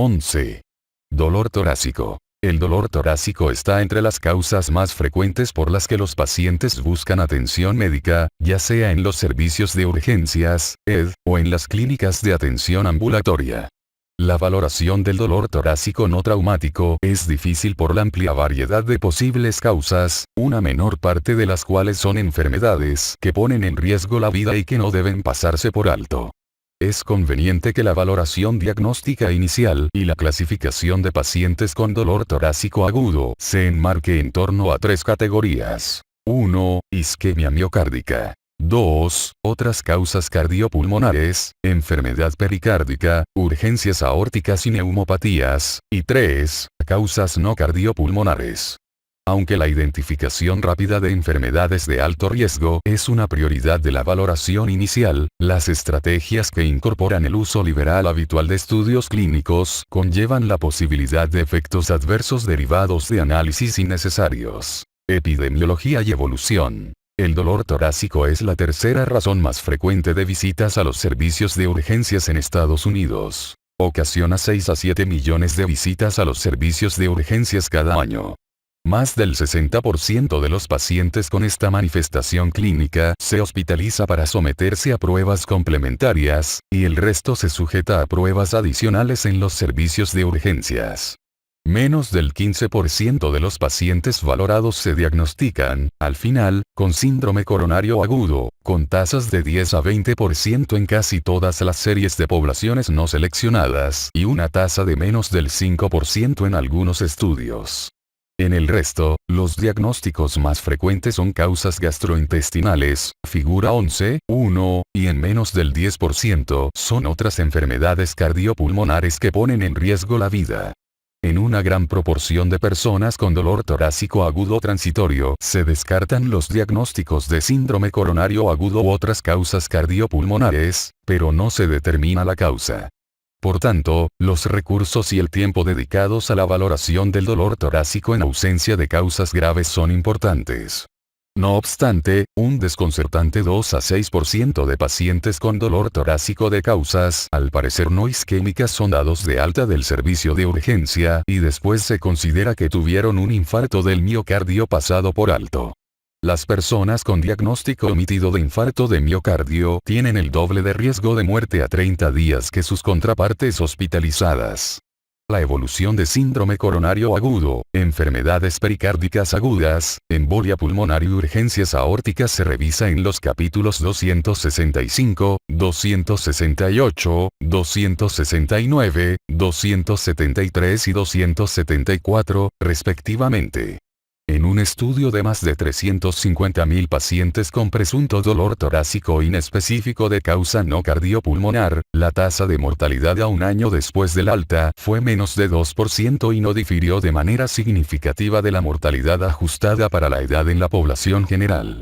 11. Dolor torácico. El dolor torácico está entre las causas más frecuentes por las que los pacientes buscan atención médica, ya sea en los servicios de urgencias, ED, o en las clínicas de atención ambulatoria. La valoración del dolor torácico no traumático es difícil por la amplia variedad de posibles causas, una menor parte de las cuales son enfermedades que ponen en riesgo la vida y que no deben pasarse por alto. Es conveniente que la valoración diagnóstica inicial y la clasificación de pacientes con dolor torácico agudo se enmarque en torno a 3 categorías. 1. Isquemia miocárdica. 2. Otras causas cardiopulmonares, enfermedad pericárdica, urgencias aórticas y neumopatías. Y 3. Causas no cardiopulmonares. Aunque la identificación rápida de enfermedades de alto riesgo es una prioridad de la valoración inicial, las estrategias que incorporan el uso liberal habitual de estudios clínicos conllevan la posibilidad de efectos adversos derivados de análisis innecesarios. Epidemiología y evolución. El dolor torácico es la tercera razón más frecuente de visitas a los servicios de urgencias en Estados Unidos. Ocasiona 6 a 7 millones de visitas a los servicios de urgencias cada año. Más del 60% de los pacientes con esta manifestación clínica se hospitaliza para someterse a pruebas complementarias, y el resto se sujeta a pruebas adicionales en los servicios de urgencias. Menos del 15% de los pacientes valorados se diagnostican, al final, con síndrome coronario agudo, con tasas de 10 a 20% en casi todas las series de poblaciones no seleccionadas y una tasa de menos del 5% en algunos estudios. En el resto, los diagnósticos más frecuentes son causas gastrointestinales, figura 11.1, y en menos del 10% son otras enfermedades cardiopulmonares que ponen en riesgo la vida. En una gran proporción de personas con dolor torácico agudo transitorio se descartan los diagnósticos de síndrome coronario agudo u otras causas cardiopulmonares, pero no se determina la causa. Por tanto, los recursos y el tiempo dedicados a la valoración del dolor torácico en ausencia de causas graves son importantes. No obstante, un desconcertante 2 a 6% de pacientes con dolor torácico de causas al parecer no isquémicas son dados de alta del servicio de urgencia y después se considera que tuvieron un infarto del miocardio pasado por alto. Las personas con diagnóstico omitido de infarto de miocardio tienen el doble de riesgo de muerte a 30 días que sus contrapartes hospitalizadas. La evolución de síndrome coronario agudo, enfermedades pericárdicas agudas, embolia pulmonar y urgencias aórticas se revisa en los capítulos 265, 268, 269, 273 y 274, respectivamente. En un estudio de más de 350.000 pacientes con presunto dolor torácico inespecífico de causa no cardiopulmonar, la tasa de mortalidad a un año después del alta fue menos de 2% y no difirió de manera significativa de la mortalidad ajustada para la edad en la población general.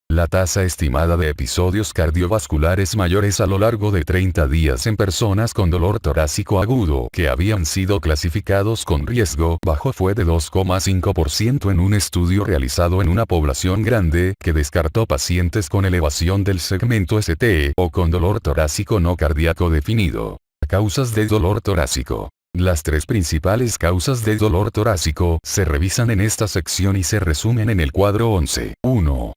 La tasa estimada de episodios cardiovasculares mayores a lo largo de 30 días en personas con dolor torácico agudo que habían sido clasificados con riesgo bajo fue de 2,5% en un estudio realizado en una población grande que descartó pacientes con elevación del segmento ST o con dolor torácico no cardíaco definido. Causas de dolor torácico. Las 3 principales causas de dolor torácico se revisan en esta sección y se resumen en el cuadro 11.1.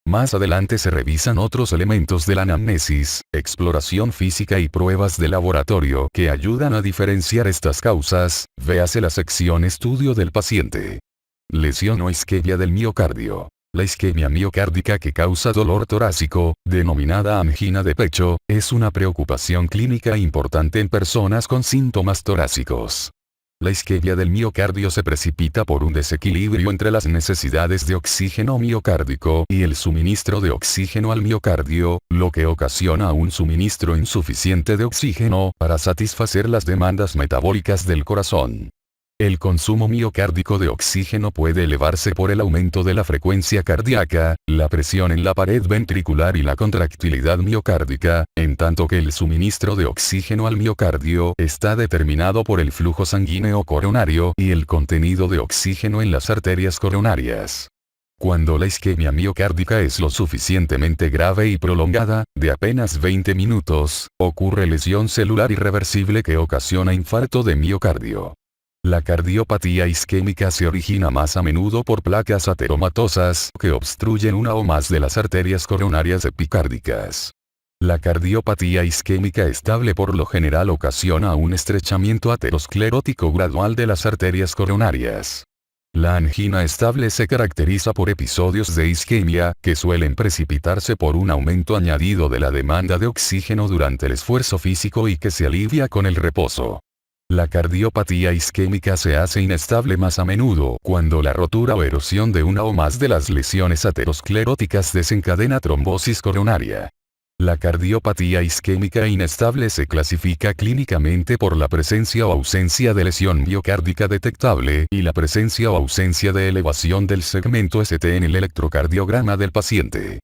Más adelante se revisan otros elementos de la anamnesis, exploración física y pruebas de laboratorio que ayudan a diferenciar estas causas, véase la sección estudio del paciente. Lesión o isquemia del miocardio. La isquemia miocárdica que causa dolor torácico, denominada angina de pecho, es una preocupación clínica importante en personas con síntomas torácicos. La isquemia del miocardio se precipita por un desequilibrio entre las necesidades de oxígeno miocárdico y el suministro de oxígeno al miocardio, lo que ocasiona un suministro insuficiente de oxígeno para satisfacer las demandas metabólicas del corazón. El consumo miocárdico de oxígeno puede elevarse por el aumento de la frecuencia cardíaca, la presión en la pared ventricular y la contractilidad miocárdica, en tanto que el suministro de oxígeno al miocardio está determinado por el flujo sanguíneo coronario y el contenido de oxígeno en las arterias coronarias. Cuando la isquemia miocárdica es lo suficientemente grave y prolongada, de apenas 20 minutos, ocurre lesión celular irreversible que ocasiona infarto de miocardio. La cardiopatía isquémica se origina más a menudo por placas ateromatosas que obstruyen una o más de las arterias coronarias epicárdicas. La cardiopatía isquémica estable por lo general ocasiona un estrechamiento aterosclerótico gradual de las arterias coronarias. La angina estable se caracteriza por episodios de isquemia, que suelen precipitarse por un aumento añadido de la demanda de oxígeno durante el esfuerzo físico y que se alivia con el reposo. La cardiopatía isquémica se hace inestable más a menudo cuando la rotura o erosión de una o más de las lesiones ateroscleróticas desencadena trombosis coronaria. La cardiopatía isquémica inestable se clasifica clínicamente por la presencia o ausencia de lesión miocárdica detectable y la presencia o ausencia de elevación del segmento ST en el electrocardiograma del paciente.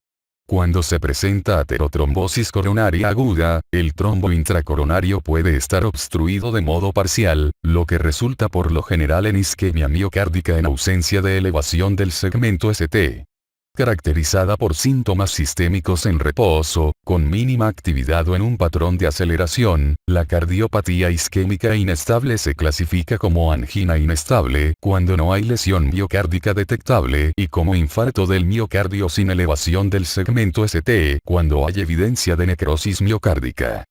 Cuando se presenta aterotrombosis coronaria aguda, el trombo intracoronario puede estar obstruido de modo parcial, lo que resulta por lo general en isquemia miocárdica en ausencia de elevación del segmento ST. Caracterizada por síntomas sistémicos en reposo, con mínima actividad o en un patrón de aceleración, la cardiopatía isquémica inestable se clasifica como angina inestable cuando no hay lesión miocárdica detectable y como infarto del miocardio sin elevación del segmento ST cuando hay evidencia de necrosis miocárdica.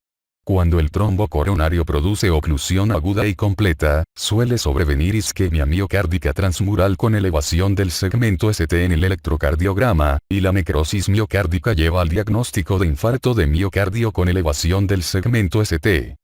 Cuando el trombo coronario produce oclusión aguda y completa, suele sobrevenir isquemia miocárdica transmural con elevación del segmento ST en el electrocardiograma, y la necrosis miocárdica lleva al diagnóstico de infarto de miocardio con elevación del segmento ST.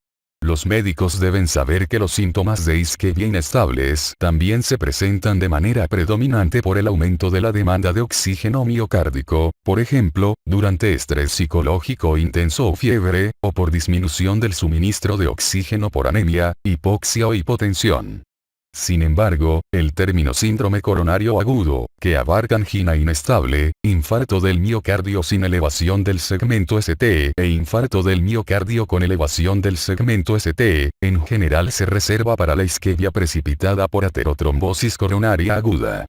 Los médicos deben saber que los síntomas de isquemia inestables también se presentan de manera predominante por el aumento de la demanda de oxígeno miocárdico, por ejemplo, durante estrés psicológico intenso o fiebre, o por disminución del suministro de oxígeno por anemia, hipoxia o hipotensión. Sin embargo, el término síndrome coronario agudo, que abarca angina inestable, infarto del miocardio sin elevación del segmento ST e infarto del miocardio con elevación del segmento ST, en general se reserva para la isquemia precipitada por aterotrombosis coronaria aguda.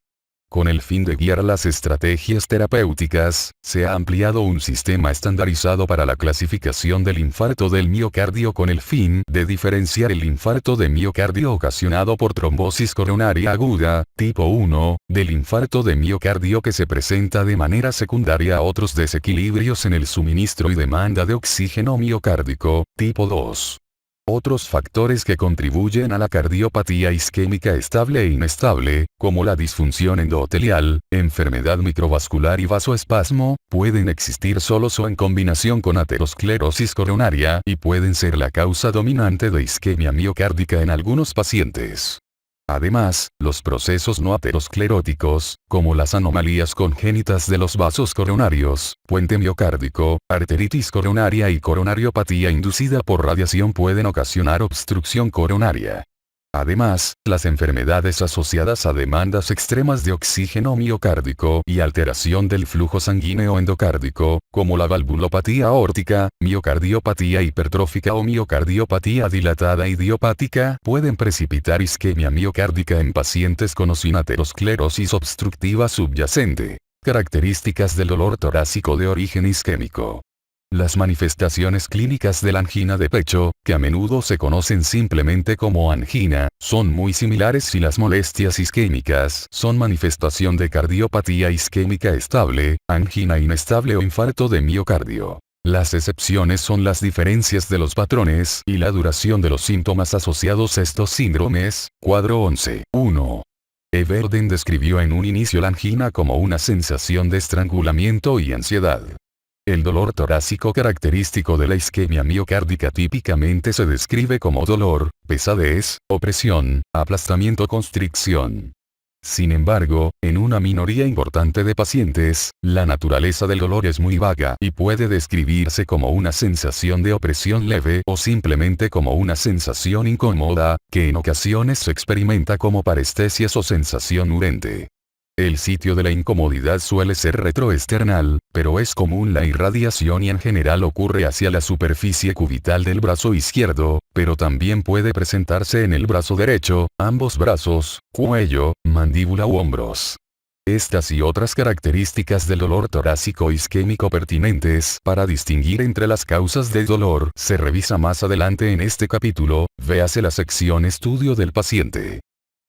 Con el fin de guiar las estrategias terapéuticas, se ha ampliado un sistema estandarizado para la clasificación del infarto del miocardio con el fin de diferenciar el infarto de miocardio ocasionado por trombosis coronaria aguda, tipo 1, del infarto de miocardio que se presenta de manera secundaria a otros desequilibrios en el suministro y demanda de oxígeno miocárdico, tipo 2. Otros factores que contribuyen a la cardiopatía isquémica estable e inestable, como la disfunción endotelial, enfermedad microvascular y vasoespasmo, pueden existir solos o en combinación con aterosclerosis coronaria y pueden ser la causa dominante de isquemia miocárdica en algunos pacientes. Además, los procesos no ateroscleróticos, como las anomalías congénitas de los vasos coronarios, puente miocárdico, arteritis coronaria y coronariopatía inducida por radiación pueden ocasionar obstrucción coronaria. Además, las enfermedades asociadas a demandas extremas de oxígeno miocárdico y alteración del flujo sanguíneo endocárdico, como la valvulopatía aórtica, miocardiopatía hipertrófica o miocardiopatía dilatada idiopática, pueden precipitar isquemia miocárdica en pacientes con o sin aterosclerosis obstructiva subyacente. Características del dolor torácico de origen isquémico. Las manifestaciones clínicas de la angina de pecho, que a menudo se conocen simplemente como angina, son muy similares si las molestias isquémicas son manifestación de cardiopatía isquémica estable, angina inestable o infarto de miocardio. Las excepciones son las diferencias de los patrones y la duración de los síntomas asociados a estos síndromes. Cuadro 11. 1. Everden describió en un inicio la angina como una sensación de estrangulamiento y ansiedad. El dolor torácico característico de la isquemia miocárdica típicamente se describe como dolor, pesadez, opresión, aplastamiento, constricción. Sin embargo, en una minoría importante de pacientes, la naturaleza del dolor es muy vaga y puede describirse como una sensación de opresión leve o simplemente como una sensación incómoda, que en ocasiones se experimenta como parestesias o sensación urente. El sitio de la incomodidad suele ser retroesternal, pero es común la irradiación y en general ocurre hacia la superficie cubital del brazo izquierdo, pero también puede presentarse en el brazo derecho, ambos brazos, cuello, mandíbula u hombros. Estas y otras características del dolor torácico isquémico pertinentes para distinguir entre las causas del dolor se revisa más adelante en este capítulo, véase la sección Estudio del paciente.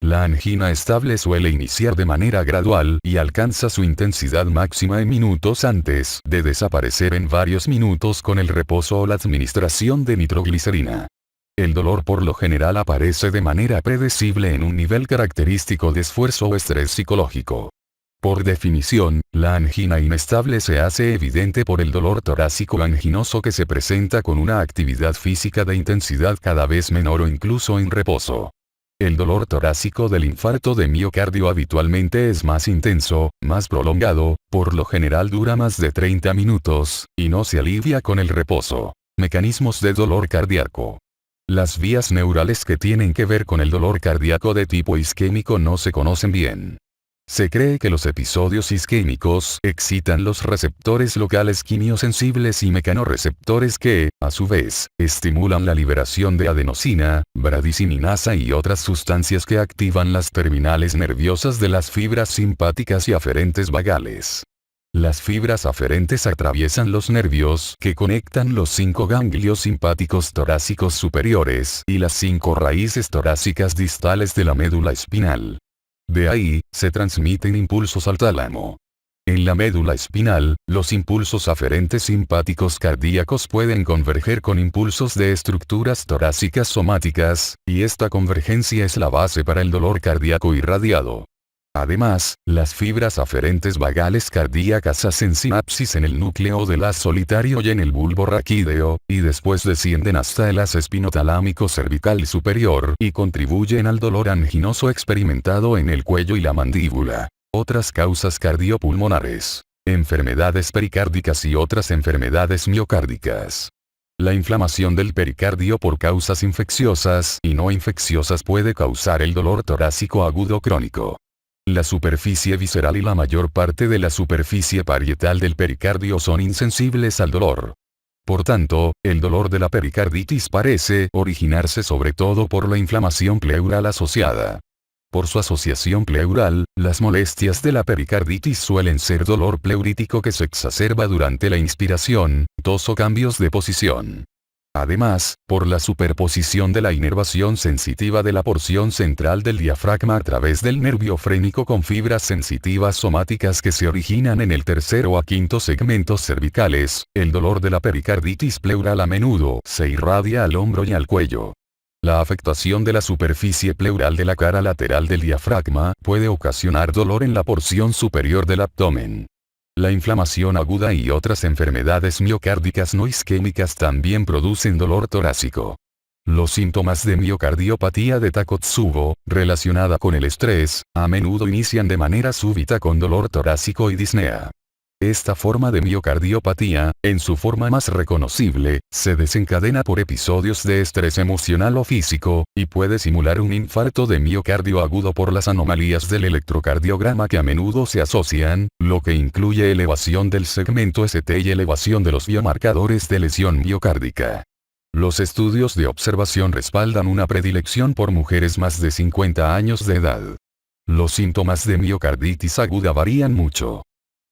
La angina estable suele iniciar de manera gradual y alcanza su intensidad máxima en minutos antes de desaparecer en varios minutos con el reposo o la administración de nitroglicerina. El dolor por lo general aparece de manera predecible en un nivel característico de esfuerzo o estrés psicológico. Por definición, la angina inestable se hace evidente por el dolor torácico anginoso que se presenta con una actividad física de intensidad cada vez menor o incluso en reposo. El dolor torácico del infarto de miocardio habitualmente es más intenso, más prolongado, por lo general dura más de 30 minutos, y no se alivia con el reposo. Mecanismos de dolor cardíaco. Las vías neurales que tienen que ver con el dolor cardíaco de tipo isquémico no se conocen bien. Se cree que los episodios isquémicos excitan los receptores locales quimiosensibles y mecanorreceptores que, a su vez, estimulan la liberación de adenosina, bradicininasa y otras sustancias que activan las terminales nerviosas de las fibras simpáticas y aferentes vagales. Las fibras aferentes atraviesan los nervios que conectan los 5 ganglios simpáticos torácicos superiores y las 5 raíces torácicas distales de la médula espinal. De ahí, se transmiten impulsos al tálamo. En la médula espinal, los impulsos aferentes simpáticos cardíacos pueden converger con impulsos de estructuras torácicas somáticas, y esta convergencia es la base para el dolor cardíaco irradiado. Además, las fibras aferentes vagales cardíacas hacen sinapsis en el núcleo del haz solitario y en el bulbo raquídeo, y después descienden hasta el haz espinotalámico cervical superior y contribuyen al dolor anginoso experimentado en el cuello y la mandíbula. Otras causas cardiopulmonares. Enfermedades pericárdicas y otras enfermedades miocárdicas. La inflamación del pericardio por causas infecciosas y no infecciosas puede causar el dolor torácico agudo crónico. La superficie visceral y la mayor parte de la superficie parietal del pericardio son insensibles al dolor. Por tanto, el dolor de la pericarditis parece originarse sobre todo por la inflamación pleural asociada. Por su asociación pleural, las molestias de la pericarditis suelen ser dolor pleurítico que se exacerba durante la inspiración, tos o cambios de posición. Además, por la superposición de la inervación sensitiva de la porción central del diafragma a través del nervio frénico con fibras sensitivas somáticas que se originan en el tercero a quinto segmentos cervicales, el dolor de la pericarditis pleural a menudo se irradia al hombro y al cuello. La afectación de la superficie pleural de la cara lateral del diafragma puede ocasionar dolor en la porción superior del abdomen. La inflamación aguda y otras enfermedades miocárdicas no isquémicas también producen dolor torácico. Los síntomas de miocardiopatía de Takotsubo, relacionada con el estrés, a menudo inician de manera súbita con dolor torácico y disnea. Esta forma de miocardiopatía, en su forma más reconocible, se desencadena por episodios de estrés emocional o físico, y puede simular un infarto de miocardio agudo por las anomalías del electrocardiograma que a menudo se asocian, lo que incluye elevación del segmento ST y elevación de los biomarcadores de lesión miocárdica. Los estudios de observación respaldan una predilección por mujeres más de 50 años de edad. Los síntomas de miocarditis aguda varían mucho.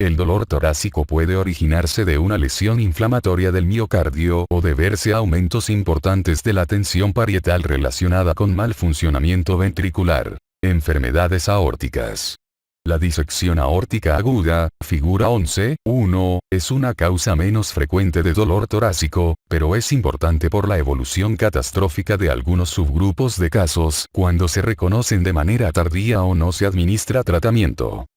El dolor torácico puede originarse de una lesión inflamatoria del miocardio o deberse a aumentos importantes de la tensión parietal relacionada con mal funcionamiento ventricular. Enfermedades aórticas. La disección aórtica aguda, figura 11.1, es una causa menos frecuente de dolor torácico, pero es importante por la evolución catastrófica de algunos subgrupos de casos cuando se reconocen de manera tardía o no se administra tratamiento.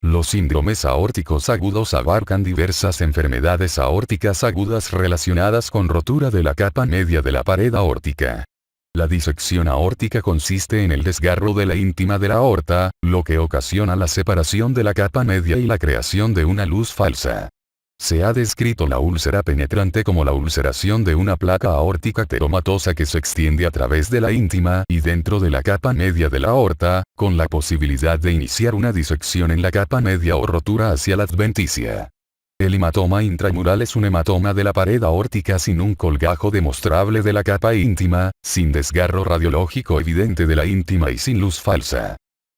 Los síndromes aórticos agudos abarcan diversas enfermedades aórticas agudas relacionadas con rotura de la capa media de la pared aórtica. La disección aórtica consiste en el desgarro de la íntima de la aorta, lo que ocasiona la separación de la capa media y la creación de una luz falsa. Se ha descrito la úlcera penetrante como la ulceración de una placa aórtica teromatosa que se extiende a través de la íntima y dentro de la capa media de la aorta, con la posibilidad de iniciar una disección en la capa media o rotura hacia la adventicia. El hematoma intramural es un hematoma de la pared aórtica sin un colgajo demostrable de la capa íntima, sin desgarro radiológico evidente de la íntima y sin luz falsa.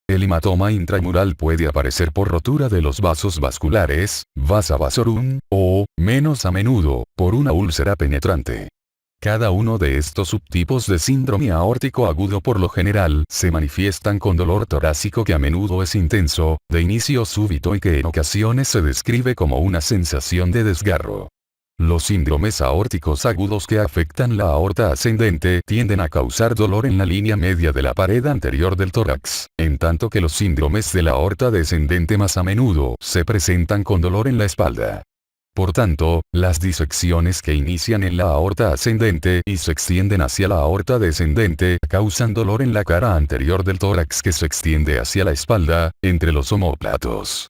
El hematoma intramural puede aparecer por rotura de los vasos vasculares, vasa vasorum, o, menos a menudo, por una úlcera penetrante. Cada uno de estos subtipos de síndrome aórtico agudo por lo general se manifiestan con dolor torácico que a menudo es intenso, de inicio súbito y que en ocasiones se describe como una sensación de desgarro. Los síndromes aórticos agudos que afectan la aorta ascendente tienden a causar dolor en la línea media de la pared anterior del tórax, en tanto que los síndromes de la aorta descendente más a menudo se presentan con dolor en la espalda. Por tanto, las disecciones que inician en la aorta ascendente y se extienden hacia la aorta descendente causan dolor en la cara anterior del tórax que se extiende hacia la espalda, entre los omóplatos.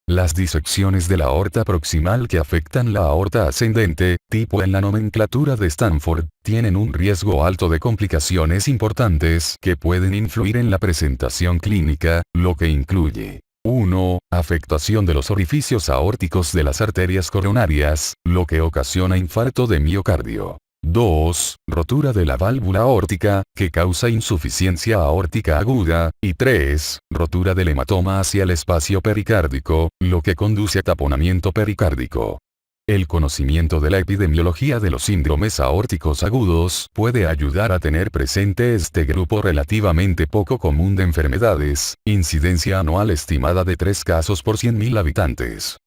Las disecciones de la aorta proximal que afectan la aorta ascendente, tipo en la nomenclatura de Stanford, tienen un riesgo alto de complicaciones importantes que pueden influir en la presentación clínica, lo que incluye 1. Afectación de los orificios aórticos de las arterias coronarias, lo que ocasiona infarto de miocardio. 2. Rotura de la válvula aórtica, que causa insuficiencia aórtica aguda. Y 3. Rotura del hematoma hacia el espacio pericárdico, lo que conduce a taponamiento pericárdico. El conocimiento de la epidemiología de los síndromes aórticos agudos puede ayudar a tener presente este grupo relativamente poco común de enfermedades, incidencia anual estimada de 3 casos por 100.000 habitantes.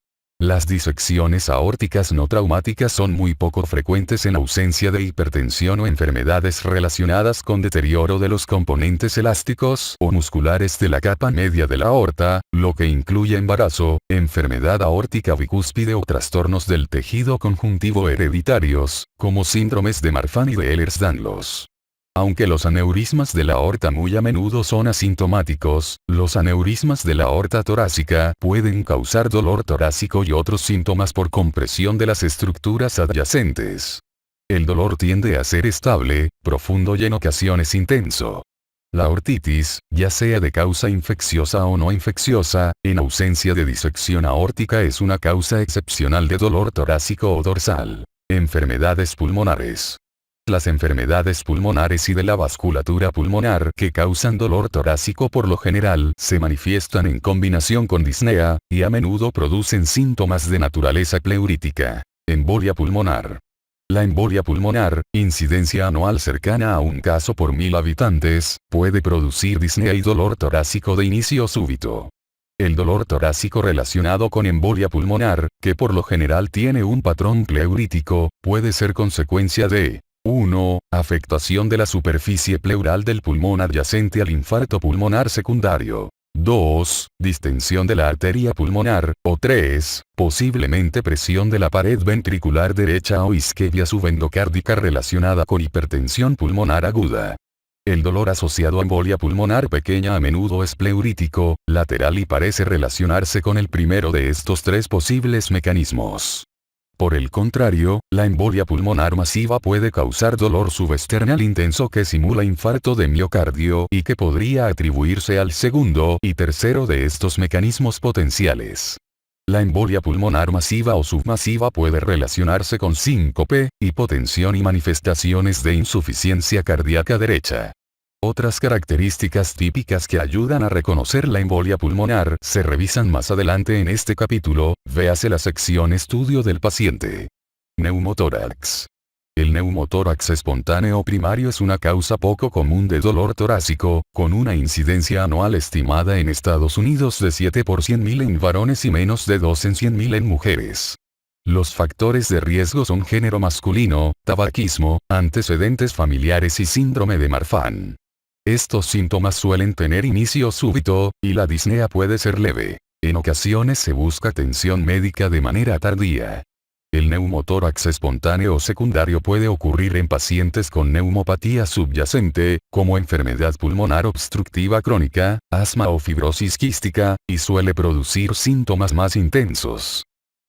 Las disecciones aórticas no traumáticas son muy poco frecuentes en ausencia de hipertensión o enfermedades relacionadas con deterioro de los componentes elásticos o musculares de la capa media de la aorta, lo que incluye embarazo, enfermedad aórtica bicúspide o trastornos del tejido conjuntivo hereditarios, como síndromes de Marfan y de Ehlers-Danlos. Aunque los aneurismas de la aorta muy a menudo son asintomáticos, los aneurismas de la aorta torácica pueden causar dolor torácico y otros síntomas por compresión de las estructuras adyacentes. El dolor tiende a ser estable, profundo y en ocasiones intenso. La aortitis, ya sea de causa infecciosa o no infecciosa, en ausencia de disección aórtica es una causa excepcional de dolor torácico o dorsal. Enfermedades pulmonares. Las enfermedades pulmonares y de la vasculatura pulmonar que causan dolor torácico por lo general se manifiestan en combinación con disnea, y a menudo producen síntomas de naturaleza pleurítica. Embolia pulmonar. La embolia pulmonar, incidencia anual cercana a un caso por 1000 habitantes, puede producir disnea y dolor torácico de inicio súbito. El dolor torácico relacionado con embolia pulmonar, que por lo general tiene un patrón pleurítico, puede ser consecuencia de 1. Afectación de la superficie pleural del pulmón adyacente al infarto pulmonar secundario. 2. Distensión de la arteria pulmonar, o 3. Posiblemente presión de la pared ventricular derecha o isquemia subendocárdica relacionada con hipertensión pulmonar aguda. El dolor asociado a embolia pulmonar pequeña a menudo es pleurítico, lateral y parece relacionarse con el primero de estos 3 posibles mecanismos. Por el contrario, la embolia pulmonar masiva puede causar dolor subesternal intenso que simula infarto de miocardio y que podría atribuirse al segundo y tercero de estos mecanismos potenciales. La embolia pulmonar masiva o submasiva puede relacionarse con síncope, hipotensión y manifestaciones de insuficiencia cardíaca derecha. Otras características típicas que ayudan a reconocer la embolia pulmonar se revisan más adelante en este capítulo, véase la sección Estudio del paciente. Neumotórax. El neumotórax espontáneo primario es una causa poco común de dolor torácico, con una incidencia anual estimada en Estados Unidos de 7 por 100.000 en varones y menos de 2 en 100.000 en mujeres. Los factores de riesgo son género masculino, tabaquismo, antecedentes familiares y síndrome de Marfan. Estos síntomas suelen tener inicio súbito, y la disnea puede ser leve. En ocasiones se busca atención médica de manera tardía. El neumotórax espontáneo secundario puede ocurrir en pacientes con neumopatía subyacente, como enfermedad pulmonar obstructiva crónica, asma o fibrosis quística, y suele producir síntomas más intensos.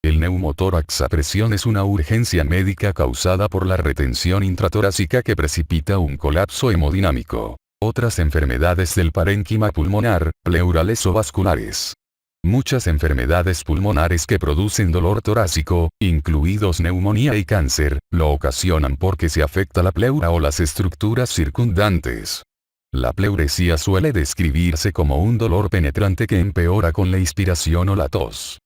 El neumotórax a presión es una urgencia médica causada por la retención intratorácica que precipita un colapso hemodinámico. Otras enfermedades del parénquima pulmonar, pleurales o vasculares. Muchas enfermedades pulmonares que producen dolor torácico, incluidos neumonía y cáncer, lo ocasionan porque se afecta la pleura o las estructuras circundantes. La pleuresía suele describirse como un dolor penetrante que empeora con la inspiración o la tos.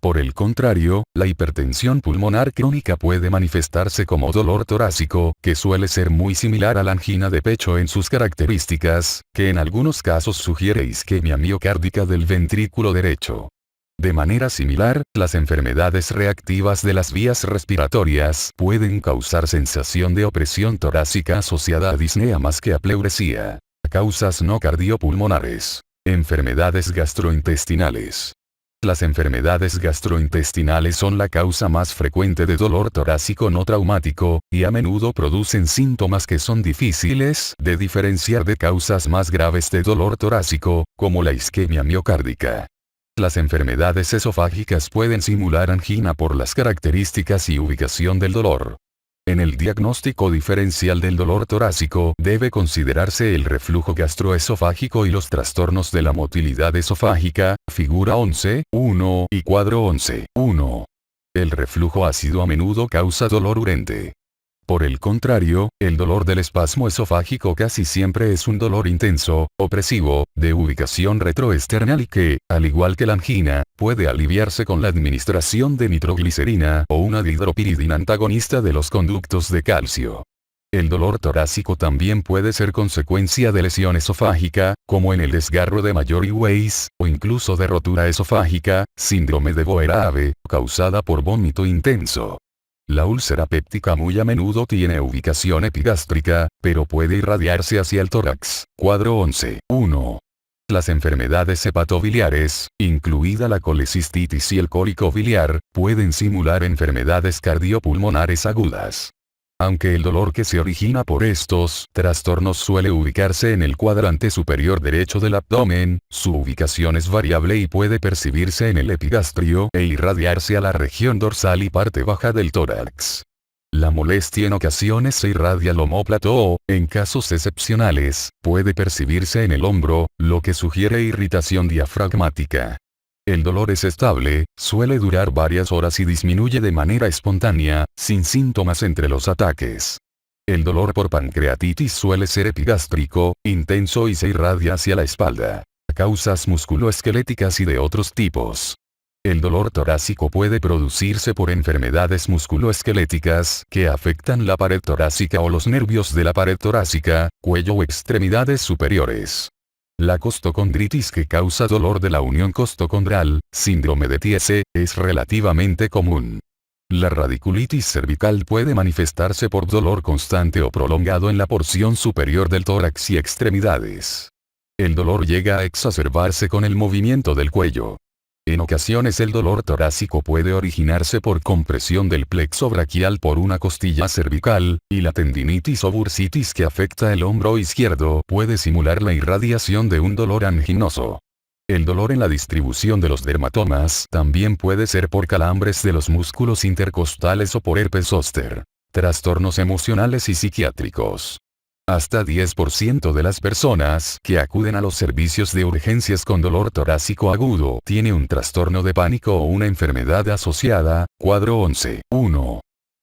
Por el contrario, la hipertensión pulmonar crónica puede manifestarse como dolor torácico, que suele ser muy similar a la angina de pecho en sus características, que en algunos casos sugiere isquemia miocárdica del ventrículo derecho. De manera similar, las enfermedades reactivas de las vías respiratorias pueden causar sensación de opresión torácica asociada a disnea más que a pleuresía. Causas no cardiopulmonares. Enfermedades gastrointestinales. Las enfermedades gastrointestinales son la causa más frecuente de dolor torácico no traumático, y a menudo producen síntomas que son difíciles de diferenciar de causas más graves de dolor torácico, como la isquemia miocárdica. Las enfermedades esofágicas pueden simular angina por las características y ubicación del dolor. En el diagnóstico diferencial del dolor torácico debe considerarse el reflujo gastroesofágico y los trastornos de la motilidad esofágica, figura 11.1 y cuadro 11.1. El reflujo ácido a menudo causa dolor urente. Por el contrario, el dolor del espasmo esofágico casi siempre es un dolor intenso, opresivo, de ubicación retroesternal y que, al igual que la angina, puede aliviarse con la administración de nitroglicerina o una dihidropiridina antagonista de los conductos de calcio. El dolor torácico también puede ser consecuencia de lesión esofágica, como en el desgarro de Mallory-Weiss, o incluso de rotura esofágica, síndrome de Boerhaave, causada por vómito intenso. La úlcera péptica muy a menudo tiene ubicación epigástrica, pero puede irradiarse hacia el tórax. Cuadro 11.1. Las enfermedades hepatobiliares, incluida la colecistitis y el cólico biliar, pueden simular enfermedades cardiopulmonares agudas. Aunque el dolor que se origina por estos trastornos suele ubicarse en el cuadrante superior derecho del abdomen, su ubicación es variable y puede percibirse en el epigastrio e irradiarse a la región dorsal y parte baja del tórax. La molestia en ocasiones se irradia al omóplato o, en casos excepcionales, puede percibirse en el hombro, lo que sugiere irritación diafragmática. El dolor es estable, suele durar varias horas y disminuye de manera espontánea, sin síntomas entre los ataques. El dolor por pancreatitis suele ser epigástrico, intenso y se irradia hacia la espalda. Causas musculoesqueléticas y de otros tipos. El dolor torácico puede producirse por enfermedades musculoesqueléticas que afectan la pared torácica o los nervios de la pared torácica, cuello o extremidades superiores. La costocondritis que causa dolor de la unión costocondral, síndrome de Tietze, es relativamente común. La radiculitis cervical puede manifestarse por dolor constante o prolongado en la porción superior del tórax y extremidades. El dolor llega a exacerbarse con el movimiento del cuello. En ocasiones el dolor torácico puede originarse por compresión del plexo braquial por una costilla cervical, y la tendinitis o bursitis que afecta el hombro izquierdo puede simular la irradiación de un dolor anginoso. El dolor en la distribución de los dermatomas también puede ser por calambres de los músculos intercostales o por herpes zóster. Trastornos emocionales y psiquiátricos. Hasta 10% de las personas que acuden a los servicios de urgencias con dolor torácico agudo tiene un trastorno de pánico o una enfermedad asociada, cuadro 11.1.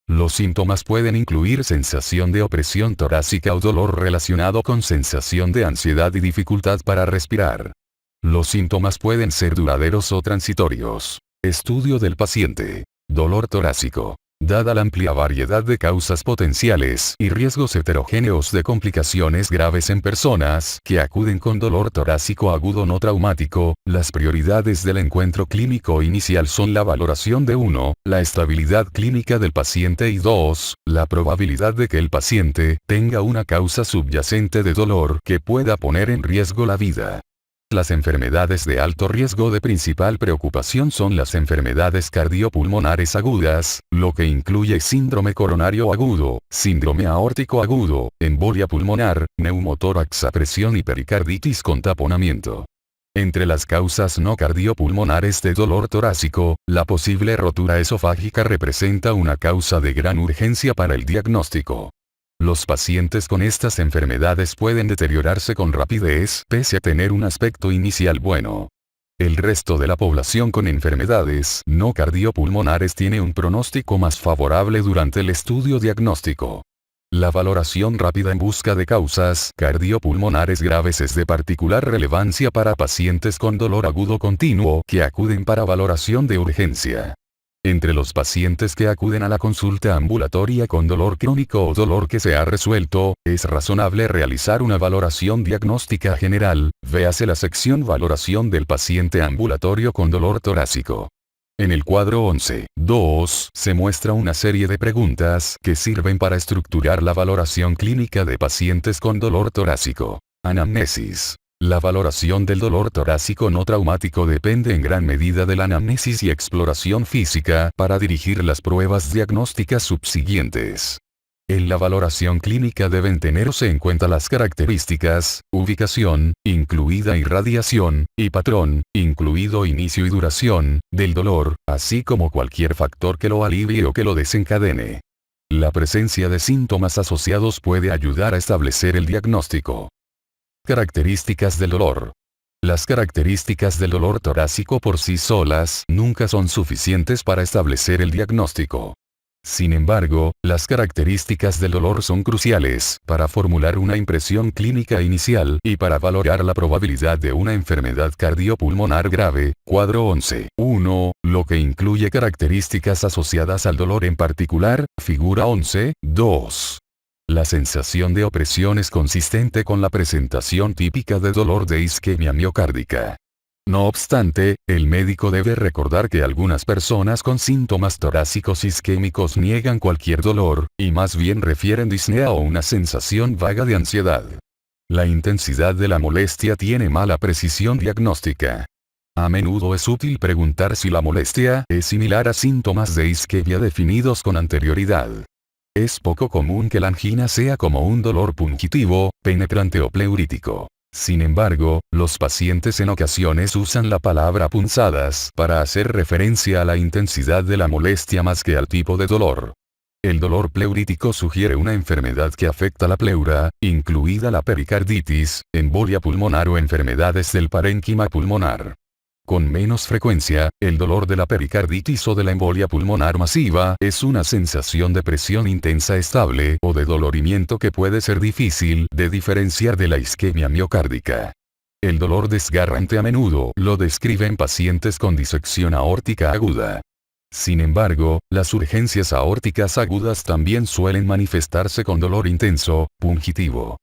Los síntomas pueden incluir sensación de opresión torácica o dolor relacionado con sensación de ansiedad y dificultad para respirar. Los síntomas pueden ser duraderos o transitorios. Estudio del paciente. Dolor torácico. Dada la amplia variedad de causas potenciales y riesgos heterogéneos de complicaciones graves en personas que acuden con dolor torácico agudo no traumático, las prioridades del encuentro clínico inicial son la valoración de 1, la estabilidad clínica del paciente y 2, la probabilidad de que el paciente tenga una causa subyacente de dolor que pueda poner en riesgo la vida. Las enfermedades de alto riesgo de principal preocupación son las enfermedades cardiopulmonares agudas, lo que incluye síndrome coronario agudo, síndrome aórtico agudo, embolia pulmonar, neumotórax a presión y pericarditis con taponamiento. Entre las causas no cardiopulmonares de dolor torácico, la posible rotura esofágica representa una causa de gran urgencia para el diagnóstico. Los pacientes con estas enfermedades pueden deteriorarse con rapidez pese a tener un aspecto inicial bueno. El resto de la población con enfermedades no cardiopulmonares tiene un pronóstico más favorable durante el estudio diagnóstico. La valoración rápida en busca de causas cardiopulmonares graves es de particular relevancia para pacientes con dolor agudo continuo que acuden para valoración de urgencia. Entre los pacientes que acuden a la consulta ambulatoria con dolor crónico o dolor que se ha resuelto, es razonable realizar una valoración diagnóstica general, véase la sección Valoración del paciente ambulatorio con dolor torácico. En el cuadro 11.2 se muestra una serie de preguntas que sirven para estructurar la valoración clínica de pacientes con dolor torácico. Anamnesis. La valoración del dolor torácico no traumático depende en gran medida de la anamnesis y exploración física para dirigir las pruebas diagnósticas subsiguientes. En la valoración clínica deben tenerse en cuenta las características, ubicación, incluida irradiación, y patrón, incluido inicio y duración, del dolor, así como cualquier factor que lo alivie o que lo desencadene. La presencia de síntomas asociados puede ayudar a establecer el diagnóstico. Características del dolor. Las características del dolor torácico por sí solas nunca son suficientes para establecer el diagnóstico. Sin embargo, las características del dolor son cruciales para formular una impresión clínica inicial y para valorar la probabilidad de una enfermedad cardiopulmonar grave. Cuadro 11.1, lo que incluye características asociadas al dolor en particular, figura 11.2. La sensación de opresión es consistente con la presentación típica de dolor de isquemia miocárdica. No obstante, el médico debe recordar que algunas personas con síntomas torácicos isquémicos niegan cualquier dolor, y más bien refieren disnea o una sensación vaga de ansiedad. La intensidad de la molestia tiene mala precisión diagnóstica. A menudo es útil preguntar si la molestia es similar a síntomas de isquemia definidos con anterioridad. Es poco común que la angina sea como un dolor pungitivo, penetrante o pleurítico. Sin embargo, los pacientes en ocasiones usan la palabra punzadas para hacer referencia a la intensidad de la molestia más que al tipo de dolor. El dolor pleurítico sugiere una enfermedad que afecta la pleura, incluida la pericarditis, embolia pulmonar o enfermedades del parénquima pulmonar. Con menos frecuencia, el dolor de la pericarditis o de la embolia pulmonar masiva es una sensación de presión intensa estable o de dolorimiento que puede ser difícil de diferenciar de la isquemia miocárdica. El dolor desgarrante a menudo lo describen pacientes con disección aórtica aguda. Sin embargo, las urgencias aórticas agudas también suelen manifestarse con dolor intenso, pungitivo.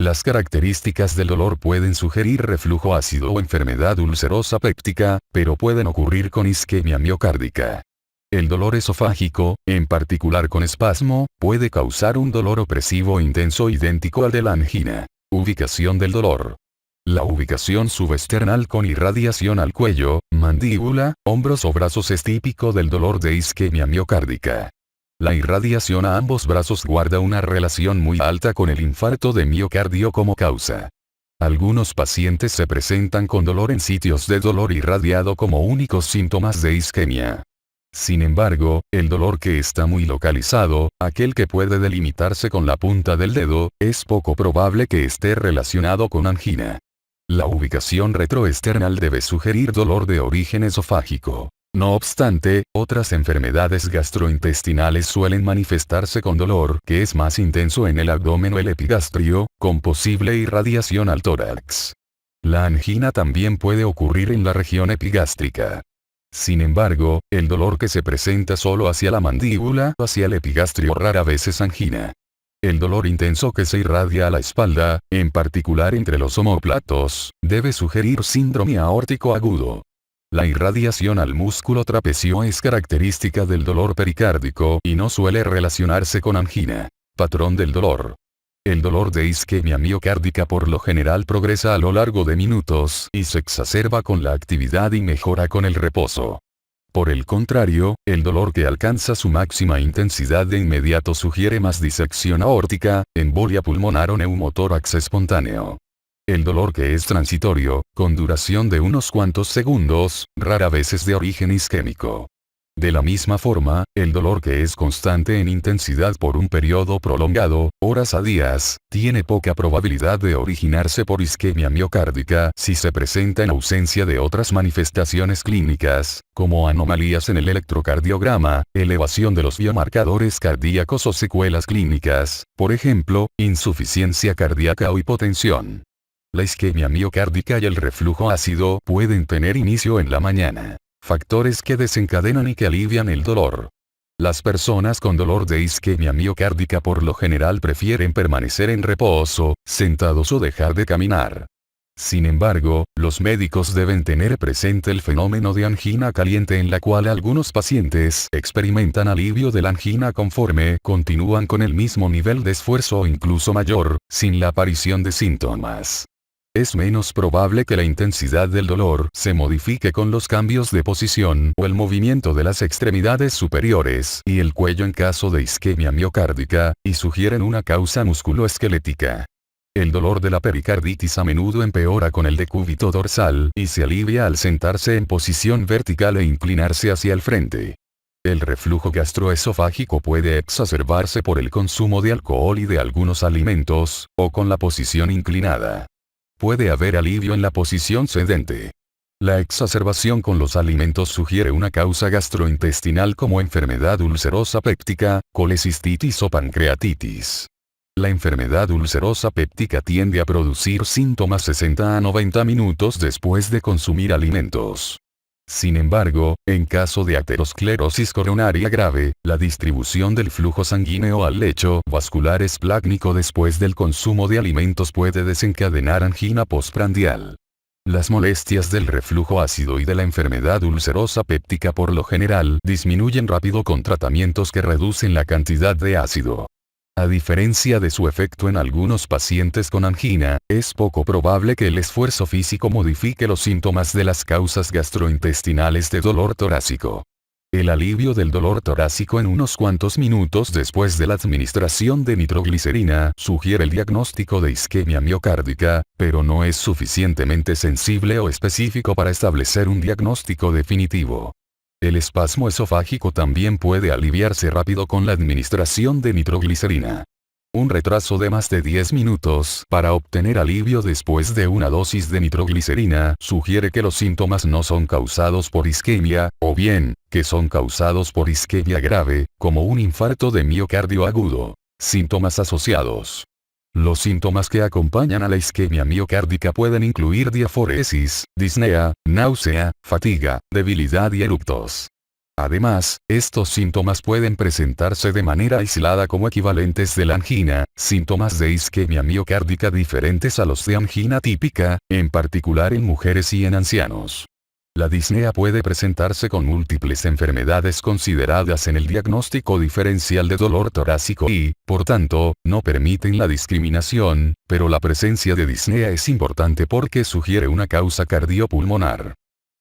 Las características del dolor pueden sugerir reflujo ácido o enfermedad ulcerosa péptica, pero pueden ocurrir con isquemia miocárdica. El dolor esofágico, en particular con espasmo, puede causar un dolor opresivo intenso idéntico al de la angina. Ubicación del dolor. La ubicación subesternal con irradiación al cuello, mandíbula, hombros o brazos es típico del dolor de isquemia miocárdica. La irradiación a ambos brazos guarda una relación muy alta con el infarto de miocardio como causa. Algunos pacientes se presentan con dolor en sitios de dolor irradiado como únicos síntomas de isquemia. Sin embargo, el dolor que está muy localizado, aquel que puede delimitarse con la punta del dedo, es poco probable que esté relacionado con angina. La ubicación retroesternal debe sugerir dolor de origen esofágico. No obstante, otras enfermedades gastrointestinales suelen manifestarse con dolor que es más intenso en el abdomen o el epigastrio, con posible irradiación al tórax. La angina también puede ocurrir en la región epigástrica. Sin embargo, el dolor que se presenta solo hacia la mandíbula o hacia el epigastrio rara vez es angina. El dolor intenso que se irradia a la espalda, en particular entre los omóplatos, debe sugerir síndrome aórtico agudo. La irradiación al músculo trapecio es característica del dolor pericárdico y no suele relacionarse con angina. Patrón del dolor. El dolor de isquemia miocárdica por lo general progresa a lo largo de minutos y se exacerba con la actividad y mejora con el reposo. Por el contrario, el dolor que alcanza su máxima intensidad de inmediato sugiere más disección aórtica, embolia pulmonar o neumotórax espontáneo. El dolor que es transitorio, con duración de unos cuantos segundos, rara vez es de origen isquémico. De la misma forma, el dolor que es constante en intensidad por un periodo prolongado, horas a días, tiene poca probabilidad de originarse por isquemia miocárdica si se presenta en ausencia de otras manifestaciones clínicas, como anomalías en el electrocardiograma, elevación de los biomarcadores cardíacos o secuelas clínicas, por ejemplo, insuficiencia cardíaca o hipotensión. La isquemia miocárdica y el reflujo ácido pueden tener inicio en la mañana. Factores que desencadenan y que alivian el dolor. Las personas con dolor de isquemia miocárdica por lo general prefieren permanecer en reposo, sentados o dejar de caminar. Sin embargo, los médicos deben tener presente el fenómeno de angina caliente en la cual algunos pacientes experimentan alivio de la angina conforme continúan con el mismo nivel de esfuerzo o incluso mayor, sin la aparición de síntomas. Es menos probable que la intensidad del dolor se modifique con los cambios de posición o el movimiento de las extremidades superiores y el cuello en caso de isquemia miocárdica, y sugieren una causa musculoesquelética. El dolor de la pericarditis a menudo empeora con el decúbito dorsal y se alivia al sentarse en posición vertical e inclinarse hacia el frente. El reflujo gastroesofágico puede exacerbarse por el consumo de alcohol y de algunos alimentos, o con la posición inclinada. Puede haber alivio en la posición sedente. La exacerbación con los alimentos sugiere una causa gastrointestinal como enfermedad ulcerosa péptica, colecistitis o pancreatitis. La enfermedad ulcerosa péptica tiende a producir síntomas 60 a 90 minutos después de consumir alimentos. Sin embargo, en caso de aterosclerosis coronaria grave, la distribución del flujo sanguíneo al lecho vascular esplácnico después del consumo de alimentos puede desencadenar angina postprandial. Las molestias del reflujo ácido y de la enfermedad ulcerosa péptica por lo general disminuyen rápido con tratamientos que reducen la cantidad de ácido. A diferencia de su efecto en algunos pacientes con angina, es poco probable que el esfuerzo físico modifique los síntomas de las causas gastrointestinales de dolor torácico. El alivio del dolor torácico en unos cuantos minutos después de la administración de nitroglicerina sugiere el diagnóstico de isquemia miocárdica, pero no es suficientemente sensible o específico para establecer un diagnóstico definitivo. El espasmo esofágico también puede aliviarse rápido con la administración de nitroglicerina. Un retraso de más de 10 minutos para obtener alivio después de una dosis de nitroglicerina sugiere que los síntomas no son causados por isquemia, o bien, que son causados por isquemia grave, como un infarto de miocardio agudo. Síntomas asociados. Los síntomas que acompañan a la isquemia miocárdica pueden incluir diaforesis, disnea, náusea, fatiga, debilidad y eruptos. Además, estos síntomas pueden presentarse de manera aislada como equivalentes de la angina, síntomas de isquemia miocárdica diferentes a los de angina típica, en particular en mujeres y en ancianos. La disnea puede presentarse con múltiples enfermedades consideradas en el diagnóstico diferencial de dolor torácico y, por tanto, no permiten la discriminación, pero la presencia de disnea es importante porque sugiere una causa cardiopulmonar.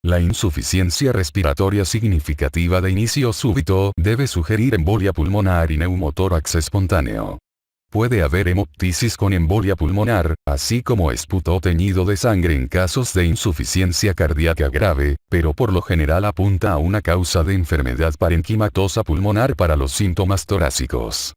La insuficiencia respiratoria significativa de inicio súbito debe sugerir embolia pulmonar y neumotórax espontáneo. Puede haber hemoptisis con embolia pulmonar, así como esputo teñido de sangre en casos de insuficiencia cardíaca grave, pero por lo general apunta a una causa de enfermedad parenquimatosa pulmonar para los síntomas torácicos.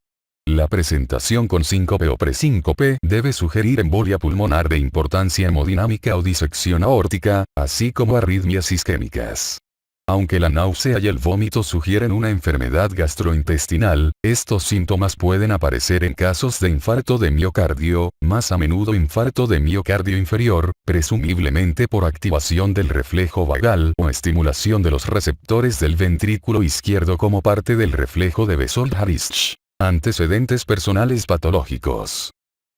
La presentación con síncope o presíncope debe sugerir embolia pulmonar de importancia hemodinámica o disección aórtica, así como arritmias isquémicas. Aunque la náusea y el vómito sugieren una enfermedad gastrointestinal, estos síntomas pueden aparecer en casos de infarto de miocardio, más a menudo infarto de miocardio inferior, presumiblemente por activación del reflejo vagal o estimulación de los receptores del ventrículo izquierdo como parte del reflejo de Besold-Harish. Antecedentes personales patológicos.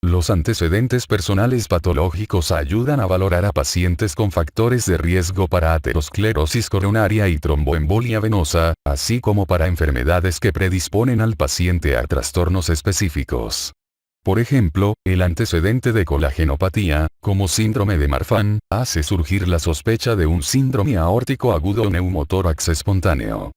Los antecedentes personales patológicos ayudan a valorar a pacientes con factores de riesgo para aterosclerosis coronaria y tromboembolia venosa, así como para enfermedades que predisponen al paciente a trastornos específicos. Por ejemplo, el antecedente de colagenopatía, como síndrome de Marfan, hace surgir la sospecha de un síndrome aórtico agudo o neumotórax espontáneo.